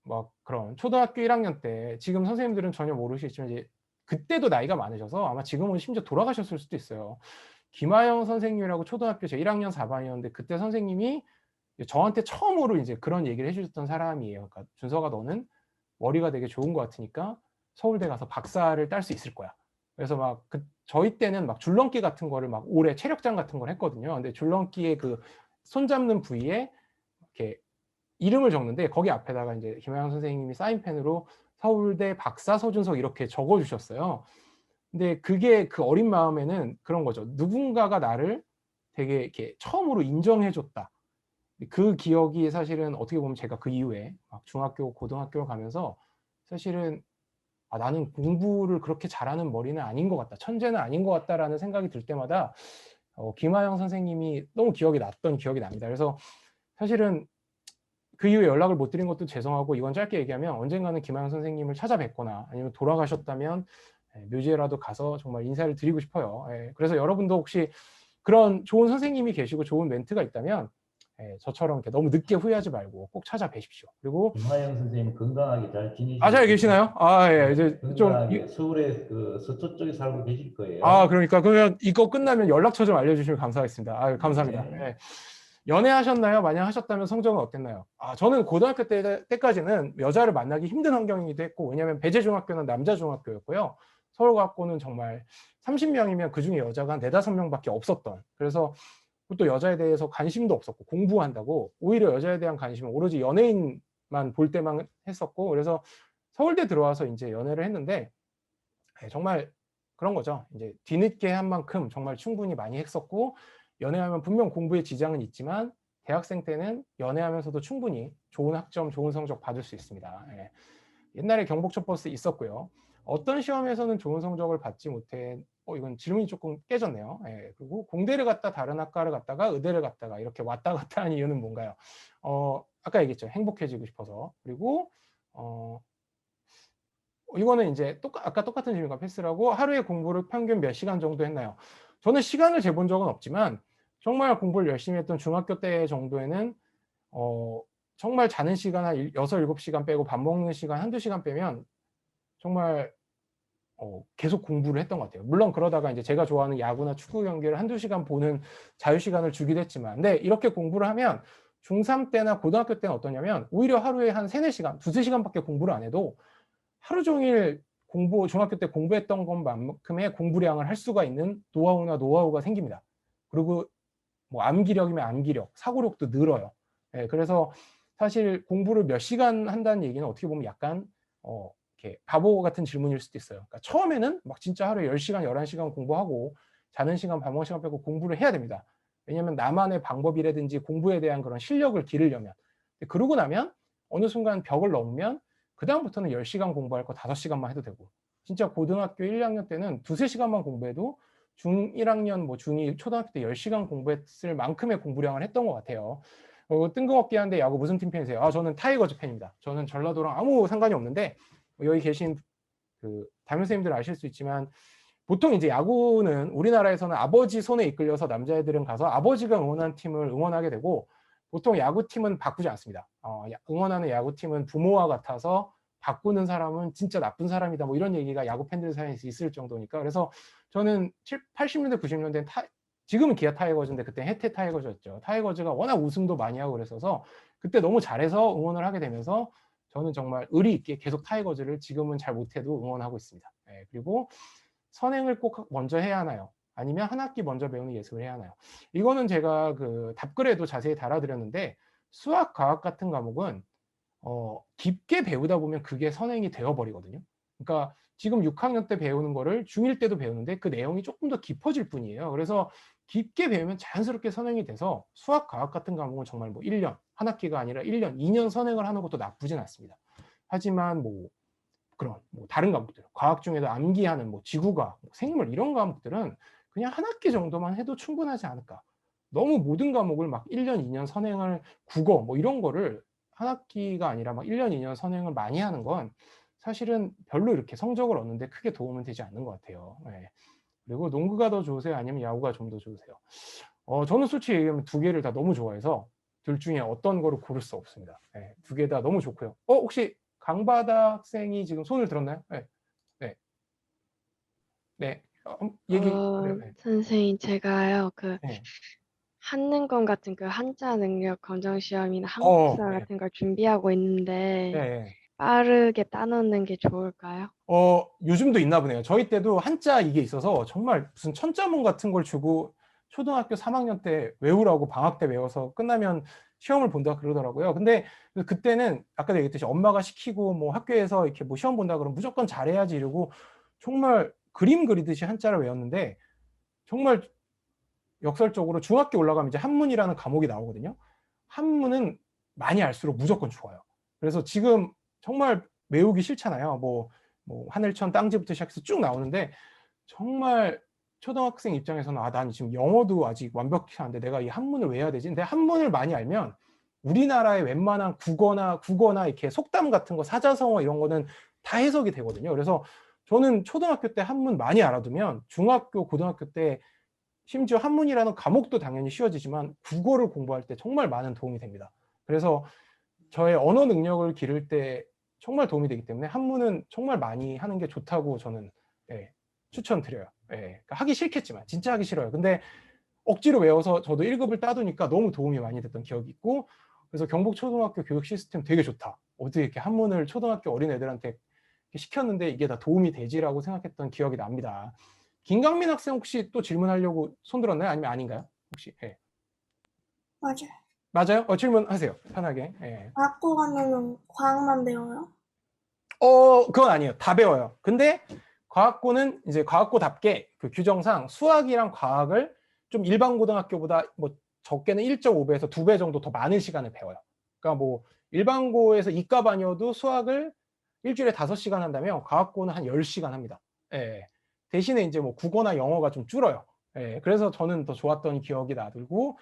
막 그런 초등학교 1학년 때 지금 선생님들은 전혀 모르시겠지만 이제 그때도 나이가 많으셔서 아마 지금은 심지어 돌아가셨을 수도 있어요. 김하영 선생님이라고 초등학교 제 1학년 4반이었는데 그때 선생님이 저한테 처음으로 이제 그런 얘기를 해주셨던 사람이에요. 그러니까 준서가 너는 머리가 되게 좋은 것 같으니까 서울대 가서 박사를 딸 수 있을 거야. 그래서 막 저희 때는 막 줄넘기 같은 거를 막 올해 체력장 같은 걸 했거든요. 근데 줄넘기의 그 손잡는 부위에 이렇게 이름을 적는데 거기 앞에다가 이제 김하영 선생님이 사인펜으로 서울대 박사 서준석 이렇게 적어주셨어요. 근데 그게 그 어린 마음에는 그런 거죠. 누군가가 나를 되게 이렇게 처음으로 인정해줬다. 그 기억이 사실은 어떻게 보면 제가 그 이후에 막 중학교, 고등학교를 가면서 사실은 나는 공부를 그렇게 잘하는 머리는 아닌 것 같다. 천재는 아닌 것 같다라는 생각이 들 때마다 김하영 선생님이 너무 기억이 났던 기억이 납니다. 그래서 사실은 그 이후에 연락을 못 드린 것도 죄송하고 이건 짧게 얘기하면 언젠가는 김하영 선생님을 찾아뵙거나 아니면 돌아가셨다면 묘지에라도 가서 정말 인사를 드리고 싶어요. 그래서 여러분도 혹시 그런 좋은 선생님이 계시고 좋은 멘트가 있다면 저처럼 이렇게 너무 늦게 후회하지 말고 꼭 찾아뵈십시오. 그리고 김하영 선생님 건강하게 잘 지내시고 잘 계시나요? 이제 좀 서울의 그 서초 쪽에 살고 계실 거예요. 그러니까 그러면 이거 끝나면 연락처 좀 알려주시면 감사하겠습니다. 감사합니다. 네. 연애하셨나요? 만약 하셨다면 성적은 어땠나요? 저는 고등학교 때까지는 여자를 만나기 힘든 환경이기도 했고 왜냐하면 배재중학교는 남자 중학교였고요. 서울과학고는 정말 30명이면 그중에 여자가 한 4-5명밖에 없었던 그래서 또 여자에 대해서 관심도 없었고 공부한다고 오히려 여자에 대한 관심은 오로지 연예인만 볼 때만 했었고 그래서 서울대 들어와서 이제 연애를 했는데 정말 그런 거죠. 이제 뒤늦게 한 만큼 정말 충분히 많이 했었고 연애하면 분명 공부에 지장은 있지만 대학생 때는 연애하면서도 충분히 좋은 학점, 좋은 성적 받을 수 있습니다. 옛날에 경복초버스 있었고요. 어떤 시험에서는 좋은 성적을 받지 못해 이건 질문이 조금 깨졌네요. 그리고 공대를 갔다 다른 학과를 갔다가 의대를 갔다가 이렇게 왔다 갔다 하는 이유는 뭔가요? 아까 얘기했죠. 행복해지고 싶어서. 그리고 이거는 이제 아까 똑같은 질문과 패스라고 하루에 공부를 평균 몇 시간 정도 했나요? 저는 시간을 재본 적은 없지만 정말 공부를 열심히 했던 중학교 때 정도에는 정말 자는 시간 한 6-7시간 빼고 밥 먹는 시간 1-2시간 빼면 정말 계속 공부를 했던 것 같아요. 물론 그러다가 이제 제가 좋아하는 야구나 축구 경기를 1-2시간 보는 자유시간을 주기도 했지만 근데 이렇게 공부를 하면 중3 때나 고등학교 때는 어떠냐면 오히려 하루에 한 3-4시간, 2-3시간밖에 공부를 안 해도 하루 종일 중학교 때 공부했던 것만큼의 공부량을 할 수가 있는 노하우가 생깁니다. 그리고 뭐 암기력이면 암기력, 사고력도 늘어요. 그래서 사실 공부를 몇 시간 한다는 얘기는 어떻게 보면 약간 이렇게 바보 같은 질문일 수도 있어요. 그러니까 처음에는 막 진짜 하루에 10시간, 11시간 공부하고 자는 시간, 밥 먹는 시간 빼고 공부를 해야 됩니다. 왜냐하면 나만의 방법이라든지 공부에 대한 그런 실력을 기르려면 그러고 나면 어느 순간 벽을 넘으면 그다음부터는 10시간 공부할 거 5시간만 해도 되고, 진짜 고등학교 1, 2학년 때는 2-3시간만 공부해도 중1학년, 뭐 중2, 초등학교 때 10시간 공부했을 만큼의 공부량을 했던 것 같아요. 뜬금없긴 한데 야구 무슨 팀 팬이세요? 아, 저는 타이거즈 팬입니다. 저는 전라도랑 아무 상관이 없는데, 여기 계신 그 담임 선생님들 아실 수 있지만 보통 이제 야구는 우리나라에서는 아버지 손에 이끌려서 남자애들은 가서 아버지가 응원한 팀을 응원하게 되고, 보통 야구팀은 바꾸지 않습니다. 응원하는 야구팀은 부모와 같아서 바꾸는 사람은 진짜 나쁜 사람이다, 뭐 이런 얘기가 야구 팬들 사이에서 있을 정도니까. 그래서 저는 80년대 90년대는 지금은 기아 타이거즈인데 그때 해태 타이거즈였죠. 타이거즈가 워낙 우승도 많이 하고 그랬어서 그때 너무 잘해서 응원을 하게 되면서 저는 정말 의리 있게 계속 타이거즈를 지금은 잘 못해도 응원하고 있습니다. 네, 그리고 선행을 꼭 먼저 해야 하나요? 아니면 한 학기 먼저 배우는 예습을 해야 하나요? 이거는 제가 그 답글에도 자세히 달아드렸는데, 수학, 과학 같은 과목은 깊게 배우다 보면 그게 선행이 되어버리거든요. 그러니까 지금 6학년 때 배우는 거를 중1 때도 배우는데 그 내용이 조금 더 깊어질 뿐이에요. 그래서 깊게 배우면 자연스럽게 선행이 돼서 수학, 과학 같은 과목은 정말 뭐 1년, 한 학기가 아니라 1년, 2년 선행을 하는 것도 나쁘진 않습니다. 하지만 뭐 그런 뭐 다른 과목들, 과학 중에도 암기하는 뭐 지구과학, 뭐 생물 이런 과목들은 그냥 한 학기 정도만 해도 충분하지 않을까. 너무 모든 과목을 막 1년, 2년 선행을, 국어 뭐 이런 거를 한 학기가 아니라 막 1년, 2년 선행을 많이 하는 건 사실은 별로 이렇게 성적을 얻는데 크게 도움은 되지 않는 것 같아요. 네. 그리고 농구가 더 좋으세요? 아니면 야구가 좀 더 좋으세요? 저는 솔직히 얘기하면 두 개를 다 너무 좋아해서 둘 중에 어떤 거를 고를 수 없습니다. 네. 두 개 다 너무 좋고요. 혹시 강바다 학생이 지금 손을 들었나요? 네. 네. 네. 네. 선생님, 제가요, 네. 한능검 같은 그 한자 능력 검정 시험이나 한국사 네. 같은 걸 준비하고 있는데 네. 빠르게 따놓는 게 좋을까요? 요즘도 있나 보네요. 저희 때도 한자 이게 있어서 정말 무슨 천자문 같은 걸 주고 초등학교 3학년 때 외우라고 방학 때 외워서 끝나면 시험을 본다 그러더라고요. 근데 그때는 아까도 얘기했듯이 엄마가 시키고 뭐 학교에서 이렇게 뭐 시험 본다 그러면 무조건 잘해야지 이러고 정말 그림 그리듯이 한자를 외웠는데, 정말 역설적으로 중학교 올라가면 이제 한문이라는 과목이 나오거든요. 한문은 많이 알수록 무조건 좋아요. 그래서 지금 정말 외우기 싫잖아요. 뭐 하늘천 땅지부터 시작해서 쭉 나오는데, 정말 초등학생 입장에서는 난 지금 영어도 아직 완벽히 안 돼, 내가 이 한문을 왜 해야 되지? 근데 한문을 많이 알면 우리나라의 웬만한 국어나 이렇게 속담 같은 거, 사자성어 이런 거는 다 해석이 되거든요. 그래서 저는 초등학교 때 한문 많이 알아두면 중학교, 고등학교 때 심지어 한문이라는 과목도 당연히 쉬워지지만 국어를 공부할 때 정말 많은 도움이 됩니다. 그래서 저의 언어 능력을 기를 때 정말 도움이 되기 때문에 한문은 정말 많이 하는 게 좋다고 저는 추천드려요. 그러니까 하기 싫겠지만, 진짜 하기 싫어요. 근데 억지로 외워서 저도 1급을 따두니까 너무 도움이 많이 됐던 기억이 있고, 그래서 경북초등학교 교육 시스템 되게 좋다, 어떻게 이렇게 한문을 초등학교 어린애들한테 시켰는데 이게 다 도움이 되지라고 생각했던 기억이 납니다. 김강민 학생 혹시 또 질문하려고 손 들었나요? 아니면 아닌가요? 혹시? 네. 맞아요? 질문하세요. 편하게. 과학고 가면은 과학만 배워요? 그건 아니에요. 다 배워요. 근데 과학고는 이제 과학고답게 그 규정상 수학이랑 과학을 좀 일반 고등학교보다 뭐 적게는 1.5배에서 2배 정도 더 많은 시간을 배워요. 그러니까 뭐 일반고에서 이과 아니어도 수학을 일주일에 5시간 한다면 과학고는 한 10시간 합니다. 대신에 이제 뭐 국어나 영어가 좀 줄어요. 그래서 저는 더 좋았던 기억이 나들고,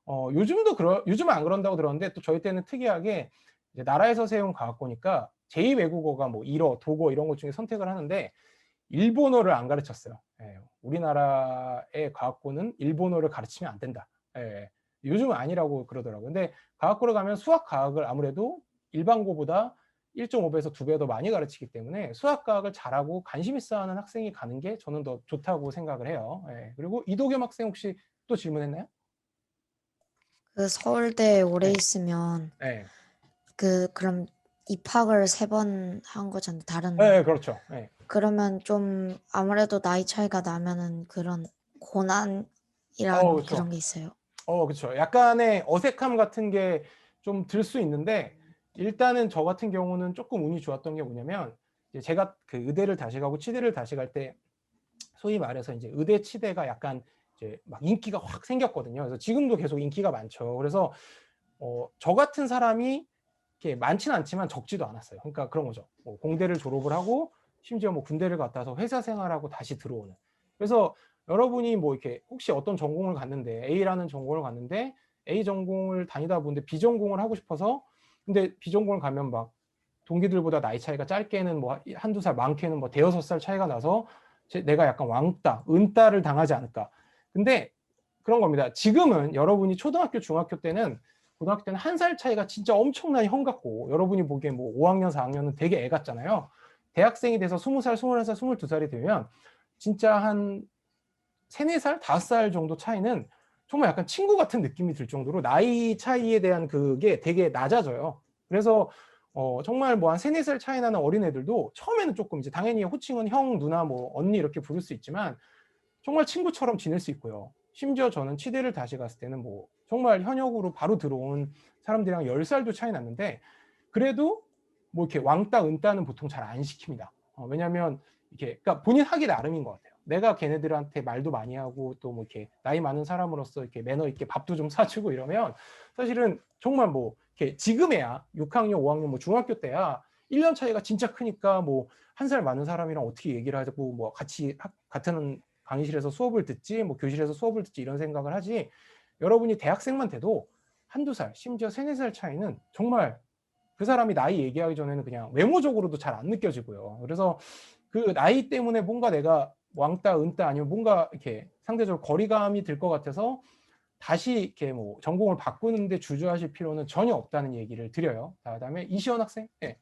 요즘은 안 그런다고 들었는데, 또 저희 때는 특이하게 이제 나라에서 세운 과학고니까 제2외국어가 뭐 일어, 독어 이런 것 중에 선택을 하는데 일본어를 안 가르쳤어요. 우리나라의 과학고는 일본어를 가르치면 안 된다. 요즘은 아니라고 그러더라고요. 근데 과학고를 가면 수학, 과학을 아무래도 일반고보다 1.5배에서 2배 더 많이 가르치기 때문에 수학, 과학을 잘하고 관심 있어 하는 학생이 가는 게 저는 더 좋다고 생각을 해요. 그리고 이도겸 학생 혹시 또 질문했나요? 그 서울대에 오래 있으면 그럼 입학을 3번 한 거잖아요. 다른. 그렇죠. 그러면 좀 아무래도 나이 차이가 나면은 그런 고난이란 그렇죠. 그런 게 있어요. 그렇죠. 약간의 어색함 같은 게 좀 들 수 있는데, 일단은 저 같은 경우는 조금 운이 좋았던 게 뭐냐면, 이제 제가 그 의대를 다시 가고 치대를 다시 갈 때 소위 말해서 이제 의대 치대가 약간 이제 막 인기가 확 생겼거든요. 그래서 지금도 계속 인기가 많죠. 그래서 저 같은 사람이 이렇게 많지는 않지만 적지도 않았어요. 그러니까 그런 거죠. 뭐 공대를 졸업을 하고 심지어 뭐 군대를 갔다 와서 회사 생활하고 다시 들어오는. 그래서 여러분이 뭐 이렇게 혹시 어떤 전공을 갔는데 A라는 전공을 갔는데 A 전공을 다니다 보는데 B 전공을 하고 싶어서 근데 B 전공을 가면 막 동기들보다 나이 차이가 짧게는 뭐 한두 살, 많게는 뭐 대여섯 살 차이가 나서 내가 약간 왕따, 은따를 당하지 않을까. 근데 그런 겁니다. 지금은 여러분이 초등학교, 중학교 때는 고등학교 때는 한 살 차이가 진짜 엄청나게 형 같고 여러분이 보기엔 뭐 5학년, 4학년은 되게 애 같잖아요. 대학생이 돼서 20살, 21살, 22살이 되면 진짜 한 3, 4살, 5살 정도 차이는 정말 약간 친구 같은 느낌이 들 정도로 나이 차이에 대한 그게 되게 낮아져요. 그래서 정말 뭐 한 3, 4살 차이 나는 어린애들도 처음에는 조금 이제 당연히 호칭은 형, 누나, 뭐 언니 이렇게 부를 수 있지만 정말 친구처럼 지낼 수 있고요. 심지어 저는 치대를 다시 갔을 때는 뭐 정말 현역으로 바로 들어온 사람들이랑 10살도 차이 났는데 그래도 뭐 이렇게 왕따, 은따는 보통 잘 안 시킵니다. 왜냐하면 이렇게 그러니까 본인 하기 나름인 것 같아요. 내가 걔네들한테 말도 많이 하고 또 뭐 이렇게 나이 많은 사람으로서 이렇게 매너 있게 밥도 좀 사주고 이러면 사실은 정말 뭐 이렇게 지금에야 6학년, 5학년, 뭐 중학교 때야 1년 차이가 진짜 크니까 뭐 한 살 많은 사람이랑 어떻게 얘기를 하고 뭐 같이 같은 강의실에서 수업을 듣지 뭐 교실에서 수업을 듣지 이런 생각을 하지 여러분이 대학생만 돼도 한두 살 심지어 3, 4살 차이는 정말 그 사람이 나이 얘기하기 전에는 그냥 외모적으로도 잘 안 느껴지고요. 그래서 그 나이 때문에 뭔가 내가 왕따, 은따 아니면 뭔가 이렇게 상대적으로 거리감이 들 것 같아서 다시 이렇게 뭐 전공을 바꾸는데 주저하실 필요는 전혀 없다는 얘기를 드려요. 그다음에 이시연 학생. 네.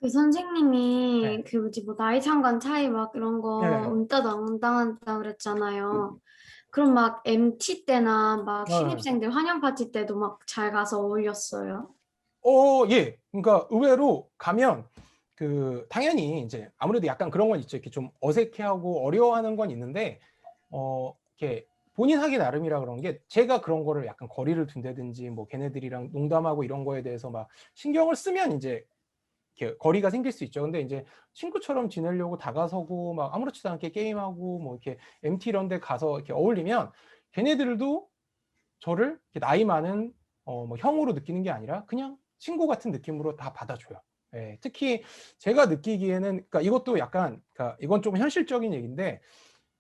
그 선생님이 네. 그 뭐지 뭐 나이 상관 차이 막 이런 거 네. 은따도 안 운당한다 그랬잖아요. 그럼 막 MT 때나 막 신입생들 환영 파티 때도 막 잘 가서 어울렸어요? 예. 그러니까 의외로 가면 그 당연히 이제 아무래도 약간 그런 건 있죠. 이렇게 좀 어색해하고 어려워하는 건 있는데 이렇게 본인 하기 나름이라 그런 게 제가 그런 거를 약간 거리를 둔다든지 뭐 걔네들이랑 농담하고 이런 거에 대해서 막 신경을 쓰면 이제 이렇게 거리가 생길 수 있죠. 근데 이제 친구처럼 지내려고 다가서고 막 아무렇지도 않게 게임하고 뭐 이렇게 MT 이런 데 가서 이렇게 어울리면 걔네들도 저를 이렇게 나이 많은 뭐 형으로 느끼는 게 아니라 그냥 친구 같은 느낌으로 다 받아줘요. 예, 특히 제가 느끼기에는 그러니까 이것도 약간 그러니까 이건 좀 현실적인 얘기인데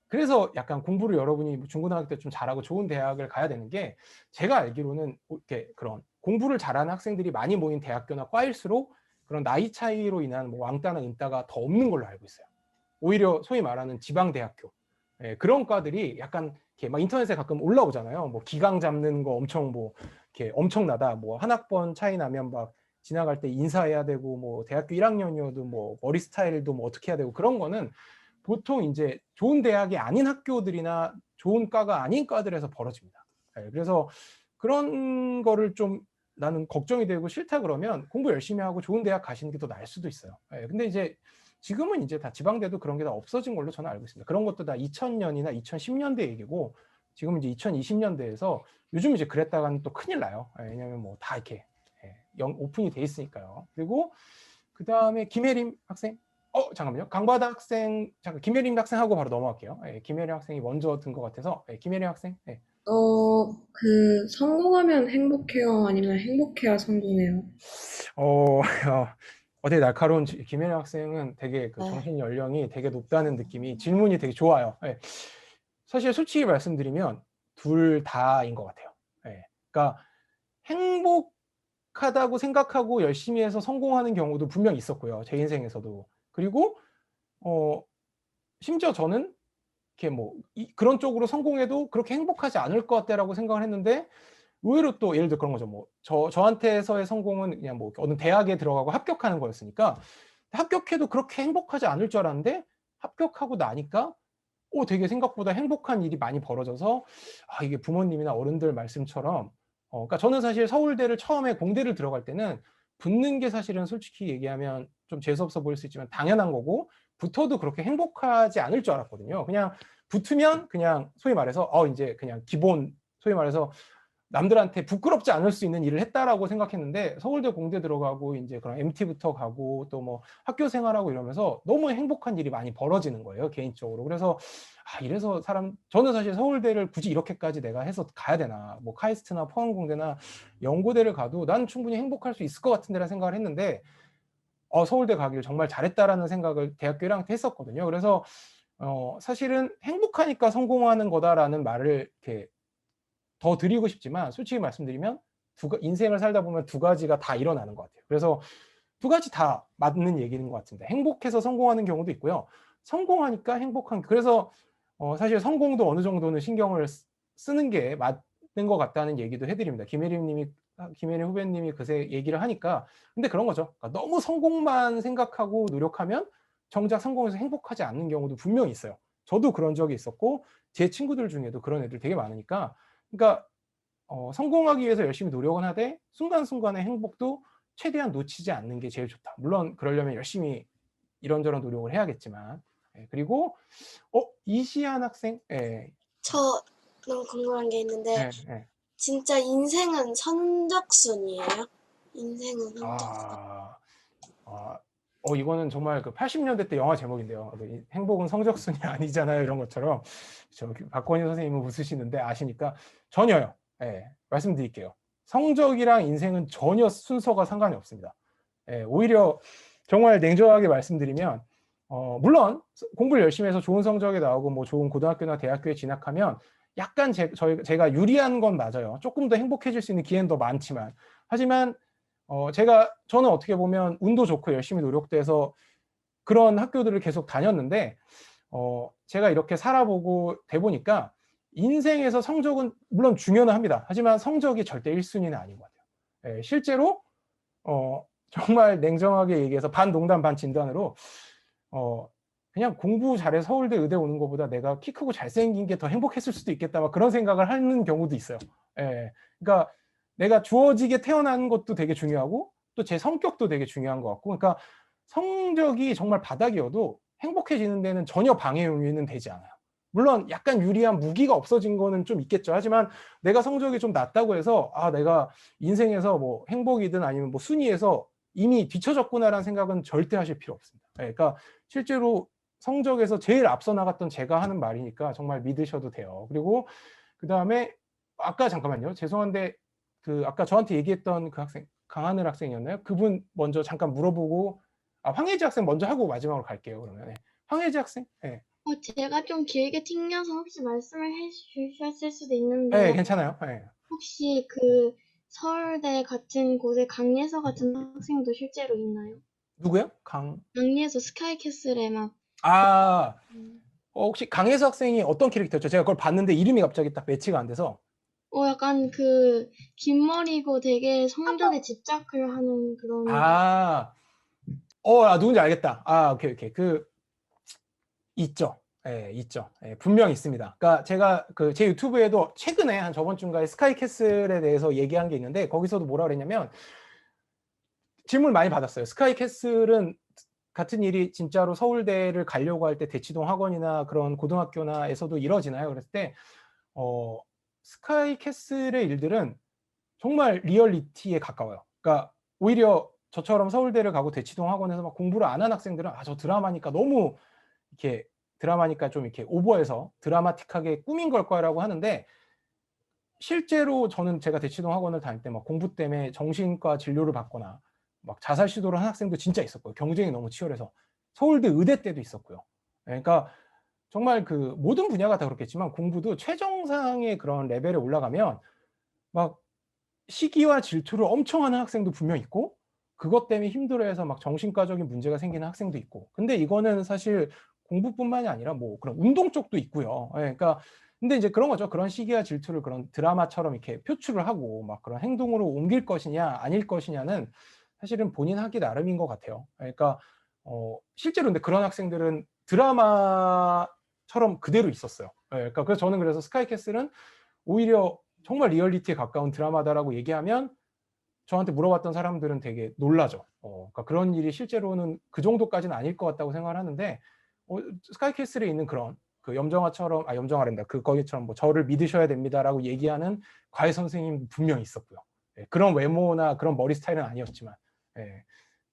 그래서 약간 공부를 여러분이 중고등학교 때 좀 잘하고 좋은 대학을 가야 되는 게 제가 알기로는 이렇게 그런 공부를 잘하는 학생들이 많이 모인 대학교나 과일수록 그런 나이 차이로 인한 뭐 왕따나 은따가 더 없는 걸로 알고 있어요. 오히려 소위 말하는 지방 대학교 그런 과들이 약간 이렇게 막 인터넷에 가끔 올라오잖아요. 뭐 기강 잡는 거 엄청 뭐 이렇게 엄청나다. 뭐 한 학번 차이 나면 막 지나갈 때 인사해야 되고 뭐 대학교 1학년이어도 뭐 머리 스타일도 뭐 어떻게 해야 되고 그런 거는 보통 이제 좋은 대학이 아닌 학교들이나 좋은 과가 아닌 과들에서 벌어집니다. 그래서 그런 거를 좀 나는 걱정이 되고 싫다 그러면 공부 열심히 하고 좋은 대학 가시는 게 더 나을 수도 있어요. 근데 이제 지금은 이제 다 지방대도 그런 게 다 없어진 걸로 저는 알고 있습니다. 그런 것도 다 2000년이나 2010년대 얘기고 지금 이제 2020년대에서 요즘 이제 그랬다가는 또 큰일 나요. 왜냐하면 뭐 다 이렇게 오픈이 돼 있으니까요. 그리고 그 다음에 김혜림 학생. 잠깐만요. 강바다 학생, 잠깐 김혜림 학생하고 바로 넘어갈게요. 김혜림 학생이 먼저 든 것 같아서 김혜림 학생. 그 성공하면 행복해요? 아니면 행복해야 성공해요? 어되게 날카로운 김혜림 학생은 되게 그 정신 연령이 되게 높다는 느낌이 질문이 되게 좋아요. 사실 솔직히 말씀드리면 둘 다인 것 같아요. 그러니까 행복하다고 생각하고 열심히 해서 성공하는 경우도 분명 있었고요. 제 인생에서도. 그리고 심지어 저는 이렇게 뭐 그런 쪽으로 성공해도 그렇게 행복하지 않을 것 같다라고 생각을 했는데 의외로 또 예를 들어 그런 거죠. 뭐 저한테서의 성공은 그냥 뭐 어느 대학에 들어가고 합격하는 거였으니까 합격해도 그렇게 행복하지 않을 줄 알았는데 합격하고 나니까 되게 생각보다 행복한 일이 많이 벌어져서 이게 부모님이나 어른들 말씀처럼 그러니까 저는 사실 서울대를 처음에 공대를 들어갈 때는 붙는 게 사실은 솔직히 얘기하면 좀 재수없어 보일 수 있지만 당연한 거고 붙어도 그렇게 행복하지 않을 줄 알았거든요. 그냥 붙으면 그냥 소위 말해서 이제 그냥 기본 소위 말해서 남들한테 부끄럽지 않을 수 있는 일을 했다라고 생각했는데 서울대 공대 들어가고 이제 그런 MT부터 가고 또 뭐 학교 생활하고 이러면서 너무 행복한 일이 많이 벌어지는 거예요, 개인적으로. 그래서 이래서 저는 사실 서울대를 굳이 이렇게까지 내가 해서 가야 되나, 뭐 카이스트나 포항공대나 연고대를 가도 난 충분히 행복할 수 있을 것 같은데라는 생각을 했는데 서울대 가길 정말 잘했다라는 생각을 대학교 1학년 때 했었거든요. 그래서 사실은 행복하니까 성공하는 거다라는 말을 이렇게 더 드리고 싶지만 솔직히 말씀드리면 인생을 살다 보면 두 가지가 다 일어나는 것 같아요. 그래서 두 가지 다 맞는 얘기인 것 같은데 행복해서 성공하는 경우도 있고요. 성공하니까 그래서 사실 성공도 어느 정도는 신경을 쓰는 게 맞는 것 같다는 얘기도 해드립니다. 김혜림 후배님이 그새 얘기를 하니까 근데 그런 거죠. 그러니까 너무 성공만 생각하고 노력하면 정작 성공해서 행복하지 않는 경우도 분명히 있어요. 저도 그런 적이 있었고 제 친구들 중에도 그런 애들 되게 많으니까 그러니까 성공하기 위해서 열심히 노력은 하되 순간순간의 행복도 최대한 놓치지 않는 게 제일 좋다. 물론 그러려면 열심히 이런저런 노력을 해야겠지만 그리고 이시안 학생 저는 궁금한 게 있는데 진짜 인생은 선적순이에요? 인생은 선적순. 이거는 정말 그 80년대 때 영화 제목인데요. 행복은 성적순이 아니잖아요. 이런 것처럼 박건희 선생님은 웃으시는데 아시니까 전혀요. 말씀드릴게요. 성적이랑 인생은 전혀 순서가 상관이 없습니다. 오히려 정말 냉정하게 말씀드리면 물론 공부를 열심히 해서 좋은 성적이 나오고 뭐 좋은 고등학교나 대학교에 진학하면 약간 제가 유리한 건 맞아요. 조금 더 행복해질 수 있는 기회는 더 많지만 하지만 저는 어떻게 보면 운도 좋고 열심히 노력도 해서 그런 학교들을 계속 다녔는데 제가 이렇게 살아보고 돼보니까 인생에서 성적은 물론 중요는 합니다. 하지만 성적이 절대 1순위는 아닌 것 같아요. 실제로 정말 냉정하게 얘기해서 반 농담 반 진단으로 그냥 공부 잘해서 서울대 의대 오는 것보다 내가 키 크고 잘생긴 게 더 행복했을 수도 있겠다 막 그런 생각을 하는 경우도 있어요. 그러니까 내가 주어지게 태어난 것도 되게 중요하고 또 제 성격도 되게 중요한 것 같고 그러니까 성적이 정말 바닥이어도 행복해지는 데는 전혀 방해 요인은 되지 않아요. 물론 약간 유리한 무기가 없어진 거는 좀 있겠죠. 하지만 내가 성적이 좀 낮다고 해서 내가 인생에서 뭐 행복이든 아니면 뭐 순위에서 이미 뒤처졌구나라는 생각은 절대 하실 필요 없습니다. 그러니까 실제로 성적에서 제일 앞서 나갔던 제가 하는 말이니까 정말 믿으셔도 돼요. 그리고 그 다음에 아까 잠깐만요. 죄송한데 아까 저한테 얘기했던 그 학생 강하늘 학생이었나요? 그분 먼저 잠깐 물어보고 황혜지 학생 먼저 하고 마지막으로 갈게요. 그러면 황혜지 학생. 제가 좀 길게 튕겨서 혹시 말씀을 해주셨을 수도 네, 있는데 괜찮아요. 혹시 그 서울대 같은 곳에 강예서 같은 학생도 실제로 있나요? 누구요? 강예서 스카이캐슬에 막 혹시 강혜서 학생이 어떤 캐릭터였죠? 제가 그걸 봤는데 이름이 갑자기 딱 매치가 안 돼서. 약간 긴 머리고 되게 성적에 집착을 하는 그런. 누군지 알겠다. 오케이. 있죠. 있죠. 분명히 있습니다. 그러니까 제가 제 유튜브에도 최근에 한 저번 주인가에 스카이캐슬에 대해서 얘기한 게 있는데 거기서도 뭐라 그랬냐면 질문을 많이 받았어요. 스카이캐슬은 같은 일이 진짜로 서울대를 가려고 할 때 대치동 학원이나 그런 고등학교나에서도 이뤄지나요? 그랬을 때 스카이캐슬의 일들은 정말 리얼리티에 가까워요. 그러니까 오히려 저처럼 서울대를 가고 대치동 학원에서 막 공부를 안 한 학생들은 저 드라마니까 너무 이렇게 드라마니까 좀 이렇게 오버해서 드라마틱하게 꾸민 걸 거라고 하는데 실제로 제가 대치동 학원을 다닐 때 막 공부 때문에 정신과 진료를 받거나 막 자살 시도를 한 학생도 진짜 있었고요. 경쟁이 너무 치열해서 서울대 의대 때도 있었고요. 그러니까 정말 모든 분야가 다 그렇겠지만 공부도 최정상의 그런 레벨에 올라가면 막 시기와 질투를 엄청 하는 학생도 분명 있고 그것 때문에 힘들어해서 막 정신과적인 문제가 생기는 학생도 있고 근데 이거는 사실 공부뿐만이 아니라 뭐 그런 운동 쪽도 있고요. 그러니까 근데 이제 그런 거죠. 그런 시기와 질투를 그런 드라마처럼 이렇게 표출을 하고 막 그런 행동으로 옮길 것이냐 아닐 것이냐는 사실은 본인 하기 나름인 것 같아요. 그러니까 실제로 근데 그런 학생들은 드라마처럼 그대로 있었어요. 그러니까 그래서 저는 스카이캐슬은 오히려 정말 리얼리티에 가까운 드라마다라고 얘기하면 저한테 물어봤던 사람들은 되게 놀라죠. 그러니까 그런 일이 실제로는 그 정도까지는 아닐 것 같다고 생각을 하는데 스카이캐슬에 있는 그런 그 염정아처럼 염정아랜다. 그 거기처럼 뭐 저를 믿으셔야 됩니다라고 얘기하는 과외 선생님 분명히 있었고요. 예, 그런 외모나 그런 머리 스타일은 아니었지만. 예.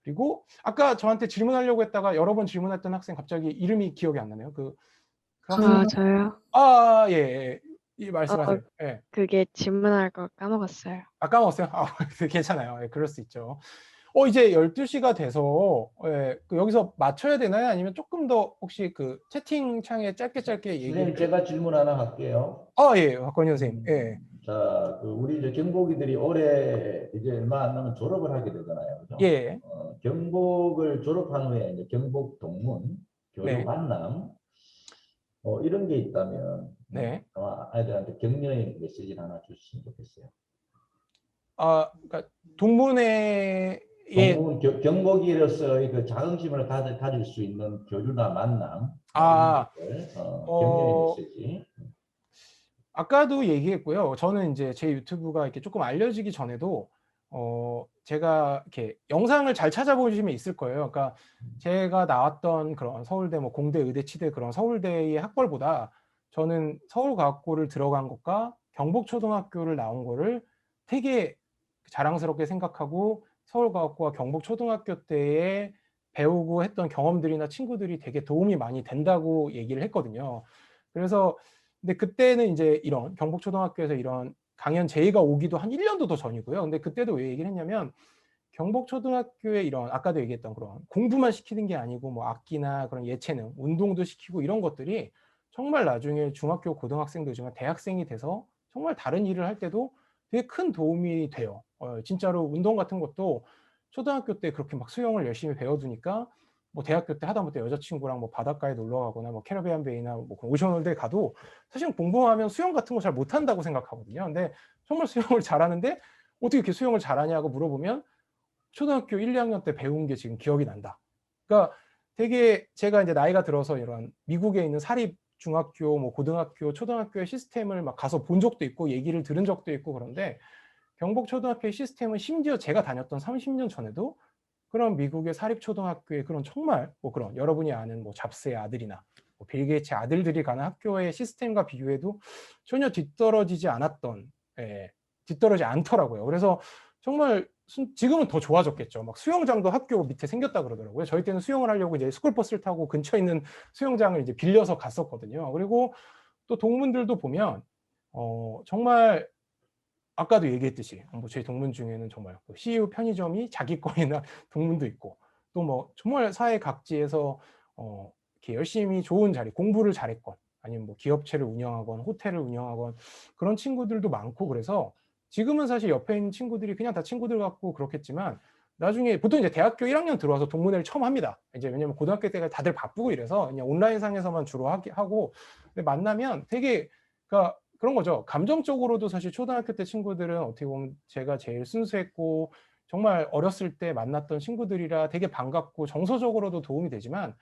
그리고 아까 저한테 질문하려고 했다가 여러 번 질문했던 학생 갑자기 이름이 기억이 안 나네요. 그 학생 저요? 예, 예. 말씀하세요. 예. 그게 질문할 걸 까먹었어요. 까먹었어요? 괜찮아요. 예, 그럴 수 있죠. 이제 12시가 돼서 여기서 맞춰야 되나요? 아니면 조금 더 혹시 그 채팅창에 짧게 얘기를. 선생님, 제가 질문 하나 할게요. 예, 박건희 선생님. 예. 자, 우리 이제 경복이들이 올해 이제 얼마 안 남은 졸업을 하게 되잖아요. 그죠? 예. 경복을 졸업한 후에 이제 경복 동문, 교류 네. 만남, 이런 게 있다면 네. 아이들한테 격려의 메시지를 하나 주시면 좋겠어요. 그러니까 동문회 경복이로서의 그 자긍심을 가질 수 있는 교류나 만남, 격려의 메시지. 아까도 얘기했고요. 저는 이제 제 유튜브가 이렇게 조금 알려지기 전에도 제가 이렇게 영상을 잘 찾아보시면 있을 거예요. 그러니까 제가 나왔던 그런 서울대 뭐 공대, 의대, 치대 그런 서울대의 학벌보다 저는 서울과학고를 들어간 것과 경복초등학교를 나온 거를 되게 자랑스럽게 생각하고 서울과학고와 경복초등학교 때에 배우고 했던 경험들이나 친구들이 되게 도움이 많이 된다고 얘기를 했거든요. 그래서 근데 그때는 이제 이런 경복초등학교에서 이런 강연 제의가 오기도 한 1년도 더 전이고요. 근데 그때도 왜 얘기를 했냐면 경복초등학교에 이런 아까도 얘기했던 그런 공부만 시키는 게 아니고 뭐 악기나 그런 예체능, 운동도 시키고 이런 것들이 정말 나중에 중학교, 고등학생도지만 대학생이 돼서 정말 다른 일을 할 때도 되게 큰 도움이 돼요. 진짜로 운동 같은 것도 초등학교 때 그렇게 막 수영을 열심히 배워두니까 뭐 대학교 때 하다못해 여자친구랑 뭐 바닷가에 놀러 가거나 뭐 캐리비안 베이나 뭐 오션월드에 가도 사실 공부하면 수영 같은 거 잘 못한다고 생각하거든요. 근데 정말 수영을 잘하는데 어떻게 이렇게 수영을 잘하냐고 물어보면 초등학교 1, 2학년 때 배운 게 지금 기억이 난다. 그러니까 되게 제가 이제 나이가 들어서 이런 미국에 있는 사립 중학교, 뭐 고등학교, 초등학교의 시스템을 막 가서 본 적도 있고 얘기를 들은 적도 있고 그런데 경복초등학교의 시스템은 심지어 제가 다녔던 30년 전에도 그런 미국의 사립초등학교의 그런 정말 뭐 그런 여러분이 아는 뭐 잡스의 아들이나 뭐 빌 게이츠의 아들들이 가는 학교의 시스템과 비교해도 전혀 뒤떨어지지 않았던, 뒤떨어지지 않더라고요. 그래서 정말 지금은 더 좋아졌겠죠. 막 수영장도 학교 밑에 생겼다 그러더라고요. 저희 때는 수영을 하려고 이제 스쿨버스를 타고 근처에 있는 수영장을 이제 빌려서 갔었거든요. 그리고 또 동문들도 보면 정말 아까도 얘기했듯이 뭐 저희 동문 중에는 정말 CU 편의점이 자기 거이나 동문도 있고 또 뭐 정말 사회 각지에서 이렇게 열심히 좋은 자리, 공부를 잘했건 아니면 뭐 기업체를 운영하건 호텔을 운영하건 그런 친구들도 많고 그래서 지금은 사실 옆에 있는 친구들이 그냥 다 친구들 같고 그렇겠지만 나중에 보통 이제 대학교 1학년 들어와서 동문회를 처음 합니다. 이제 왜냐면 고등학교 때가 다들 바쁘고 이래서 그냥 온라인상에서만 주로 하고 근데 만나면 되게 그러니까 그런 거죠. 감정적으로도 사실 초등학교 때 친구들은 어떻게 보면 제가 제일 순수했고 정말 어렸을 때 만났던 친구들이라 되게 반갑고 정서적으로도 도움이 되지만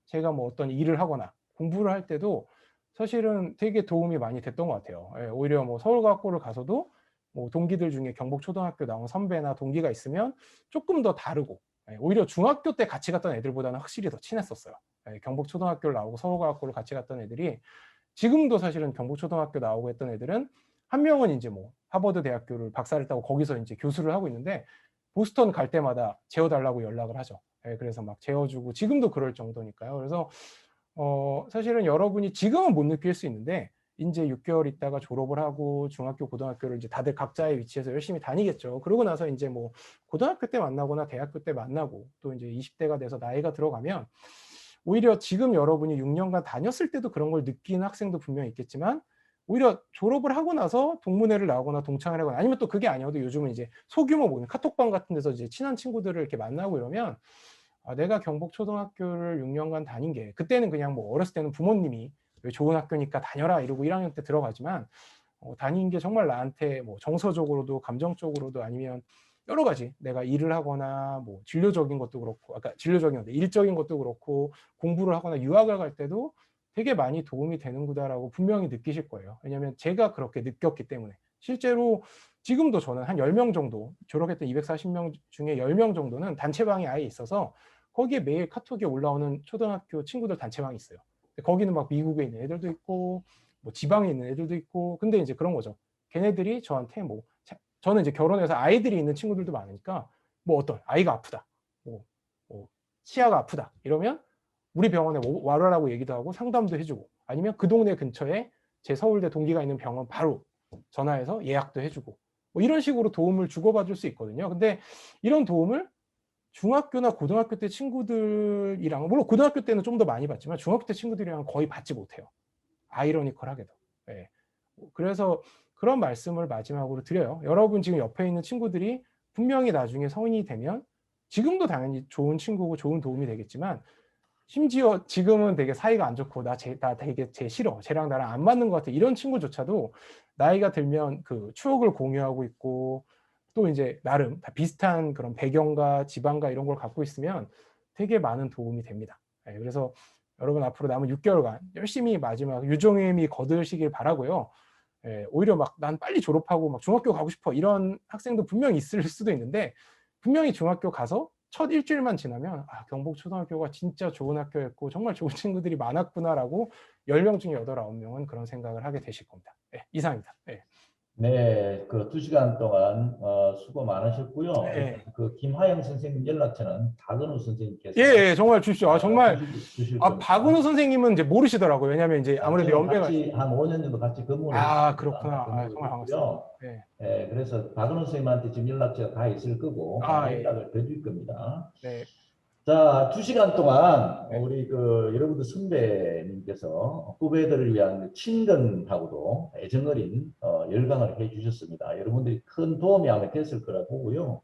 제가 뭐 어떤 일을 하거나 공부를 할 때도 사실은 되게 도움이 많이 됐던 것 같아요. 오히려 뭐 서울과학고를 가서도 뭐 동기들 중에 경복초등학교 나온 선배나 동기가 있으면 조금 더 다르고 오히려 중학교 때 같이 갔던 애들보다는 확실히 더 친했었어요. 경복초등학교를 나오고 서울과학고를 같이 갔던 애들이 지금도 사실은 경복초등학교 나오고 했던 애들은 한 명은 이제 뭐 하버드 대학교를 박사를 따고 거기서 이제 교수를 하고 있는데 보스턴 갈 때마다 재워달라고 연락을 하죠. 그래서 막 재워주고 지금도 그럴 정도니까요. 그래서 사실은 여러분이 지금은 못 느낄 수 있는데 이제 6개월 있다가 졸업을 하고 중학교, 고등학교를 이제 다들 각자의 위치에서 열심히 다니겠죠. 그러고 나서 이제 뭐 고등학교 때 만나거나 대학교 때 만나고 또 이제 20대가 돼서 나이가 들어가면 오히려 지금 여러분이 6년간 다녔을 때도 그런 걸 느끼는 학생도 분명히 있겠지만 오히려 졸업을 하고 나서 동문회를 나오거나 동창을 하거나 아니면 또 그게 아니어도 요즘은 이제 소규모 모임 카톡방 같은 데서 이제 친한 친구들을 이렇게 만나고 이러면 내가 경복초등학교를 6년간 다닌 게 그때는 그냥 뭐 어렸을 때는 부모님이 왜 좋은 학교니까 다녀라 이러고 1학년 때 들어가지만 다닌 게 정말 나한테 뭐 정서적으로도 감정적으로도 아니면 여러 가지 내가 일을 하거나 뭐 진로적인 것도 그렇고 아까 진로적인 건데 일적인 것도 그렇고 공부를 하거나 유학을 갈 때도 되게 많이 도움이 되는구나라고 분명히 느끼실 거예요. 왜냐하면 제가 그렇게 느꼈기 때문에 실제로 지금도 저는 한 10명 정도 졸업했던 240명 중에 10명 정도는 단체방이 아예 있어서 거기에 매일 카톡에 올라오는 초등학교 친구들 단체방이 있어요. 거기는 막 미국에 있는 애들도 있고 뭐 지방에 있는 애들도 있고 근데 이제 그런 거죠. 걔네들이 저한테 뭐 저는 이제 결혼해서 아이들이 있는 친구들도 많으니까 뭐 어떤 아이가 아프다, 뭐 치아가 아프다 이러면 우리 병원에 와라라고 얘기도 하고 상담도 해주고 아니면 그 동네 근처에 제 서울대 동기가 있는 병원 바로 전화해서 예약도 해주고 뭐 이런 식으로 도움을 주고받을 수 있거든요. 근데 이런 도움을 중학교나 고등학교 때 친구들이랑 물론 고등학교 때는 좀 더 많이 받지만 중학교 때 친구들이랑 거의 받지 못해요. 아이러니컬하게도. 네. 그래서 그런 말씀을 마지막으로 드려요. 여러분 지금 옆에 있는 친구들이 분명히 나중에 성인이 되면 지금도 당연히 좋은 친구고 좋은 도움이 되겠지만 심지어 지금은 되게 사이가 안 좋고 나 되게 쟤 싫어, 쟤랑 나랑 안 맞는 것 같아 이런 친구조차도 나이가 들면 그 추억을 공유하고 있고 또 이제 나름 다 비슷한 그런 배경과 지방과 이런 걸 갖고 있으면 되게 많은 도움이 됩니다. 네, 그래서 여러분 앞으로 남은 6개월간 열심히 마지막 유종의미 거두시길 바라고요. 예, 오히려 막 난 빨리 졸업하고 막 중학교 가고 싶어 이런 학생도 분명히 있을 수도 있는데 분명히 중학교 가서 첫 일주일만 지나면 아, 경북초등학교가 진짜 좋은 학교였고 정말 좋은 친구들이 많았구나라고 10명 중에 8, 9명은 그런 생각을 하게 되실 겁니다. 네, 이상입니다. 네. 네, 그 2시간 동안 수고 많으셨고요. 네. 그 김하영 선생님 연락처는 박은우 선생님께서 예, 정말 주십시오. 아, 정말 주실 겁니다. 박은우 선생님은 이제 모르시더라고요. 왜냐하면 이제 아무래도 연배가 같이 한 5년 정도 같이 근무를 그렇구나. 아, 정말 반갑습니다. 네. 네, 그래서 박은우 선생님한테 지금 연락처가 다 있을 거고 연락을 드릴 겁니다. 네. 자, 2시간 동안 우리 그 여러분들 선배님께서 후배들을 위한 친근하고도 애정어린 열강을 해주셨습니다. 여러분들이 큰 도움이 아마 됐을 거라 보고요.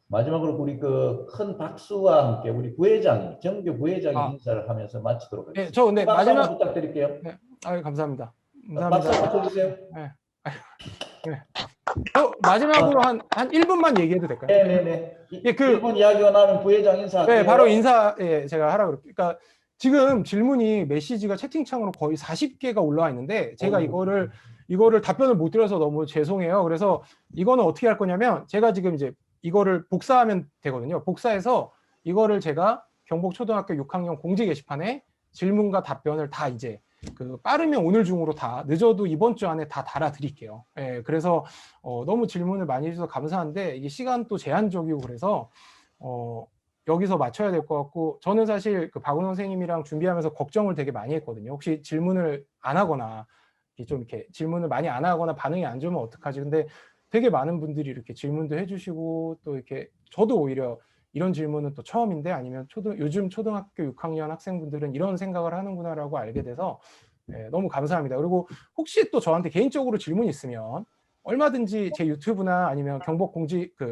마지막으로 우리 그 큰 박수와 함께 우리 부회장이 정교 부회장이 인사를 하면서 마치도록 하겠습니다. 네, 저 근데 마지막 부탁드릴게요. 네, 아유 감사합니다. 박수 한번 쳐주세요. 네. 네. 마지막으로 한 1분만 얘기해도 될까요? 네네네. 예, 그 1분 이야기가 나면 부회장 인사. 네, 바로 인사 제가 하라고 그럴게요. 그러니까 지금 질문이 메시지가 채팅창으로 거의 40개가 올라와 있는데 제가 이거를 답변을 못 드려서 너무 죄송해요. 그래서 이거는 어떻게 할 거냐면 제가 지금 이제 이거를 복사하면 되거든요. 복사해서 이거를 제가 경북초등학교 6학년 공지 게시판에 질문과 답변을 다 이제 빠르면 오늘 중으로 다 늦어도 이번 주 안에 다 달아드릴게요. 예, 그래서 너무 질문을 많이 해주셔서 감사한데 이게 시간도 제한적이고 그래서 여기서 맞춰야 될 것 같고 저는 사실 그 박은호 선생님이랑 준비하면서 걱정을 되게 많이 했거든요. 혹시 질문을 안 하거나 좀 이렇게 질문을 많이 안 하거나 반응이 안 좋으면 어떡하지? 근데 되게 많은 분들이 이렇게 질문도 해주시고 또 이렇게 저도 오히려 이런 질문은 또 처음인데 아니면 요즘 초등학교 6학년 학생분들은 이런 생각을 하는구나라고 알게 돼서 너무 감사합니다. 그리고 혹시 또 저한테 개인적으로 질문 있으면 얼마든지 제 유튜브나 아니면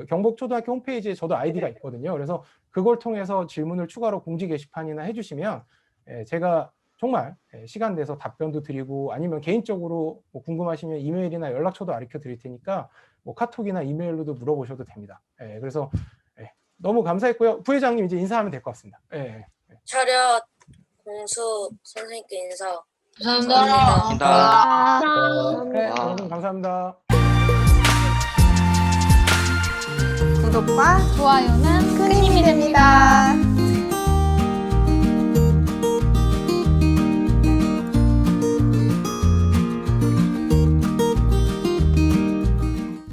경북초등학교 홈페이지에 저도 아이디가 있거든요. 그래서 그걸 통해서 질문을 추가로 공지 게시판이나 해주시면 제가 정말 시간 내서 답변도 드리고 아니면 개인적으로 뭐 궁금하시면 이메일이나 연락처도 가르쳐 드릴 테니까 뭐 카톡이나 이메일로도 물어보셔도 됩니다. 그래서 너무 감사했고요. 부회장님 이제 인사하면 될 것 같습니다. 차렷 공수 선생님께 인사. 감사합니다. 네, 여러분 감사합니다. 구독과 좋아요는 큰 힘이 됩니다.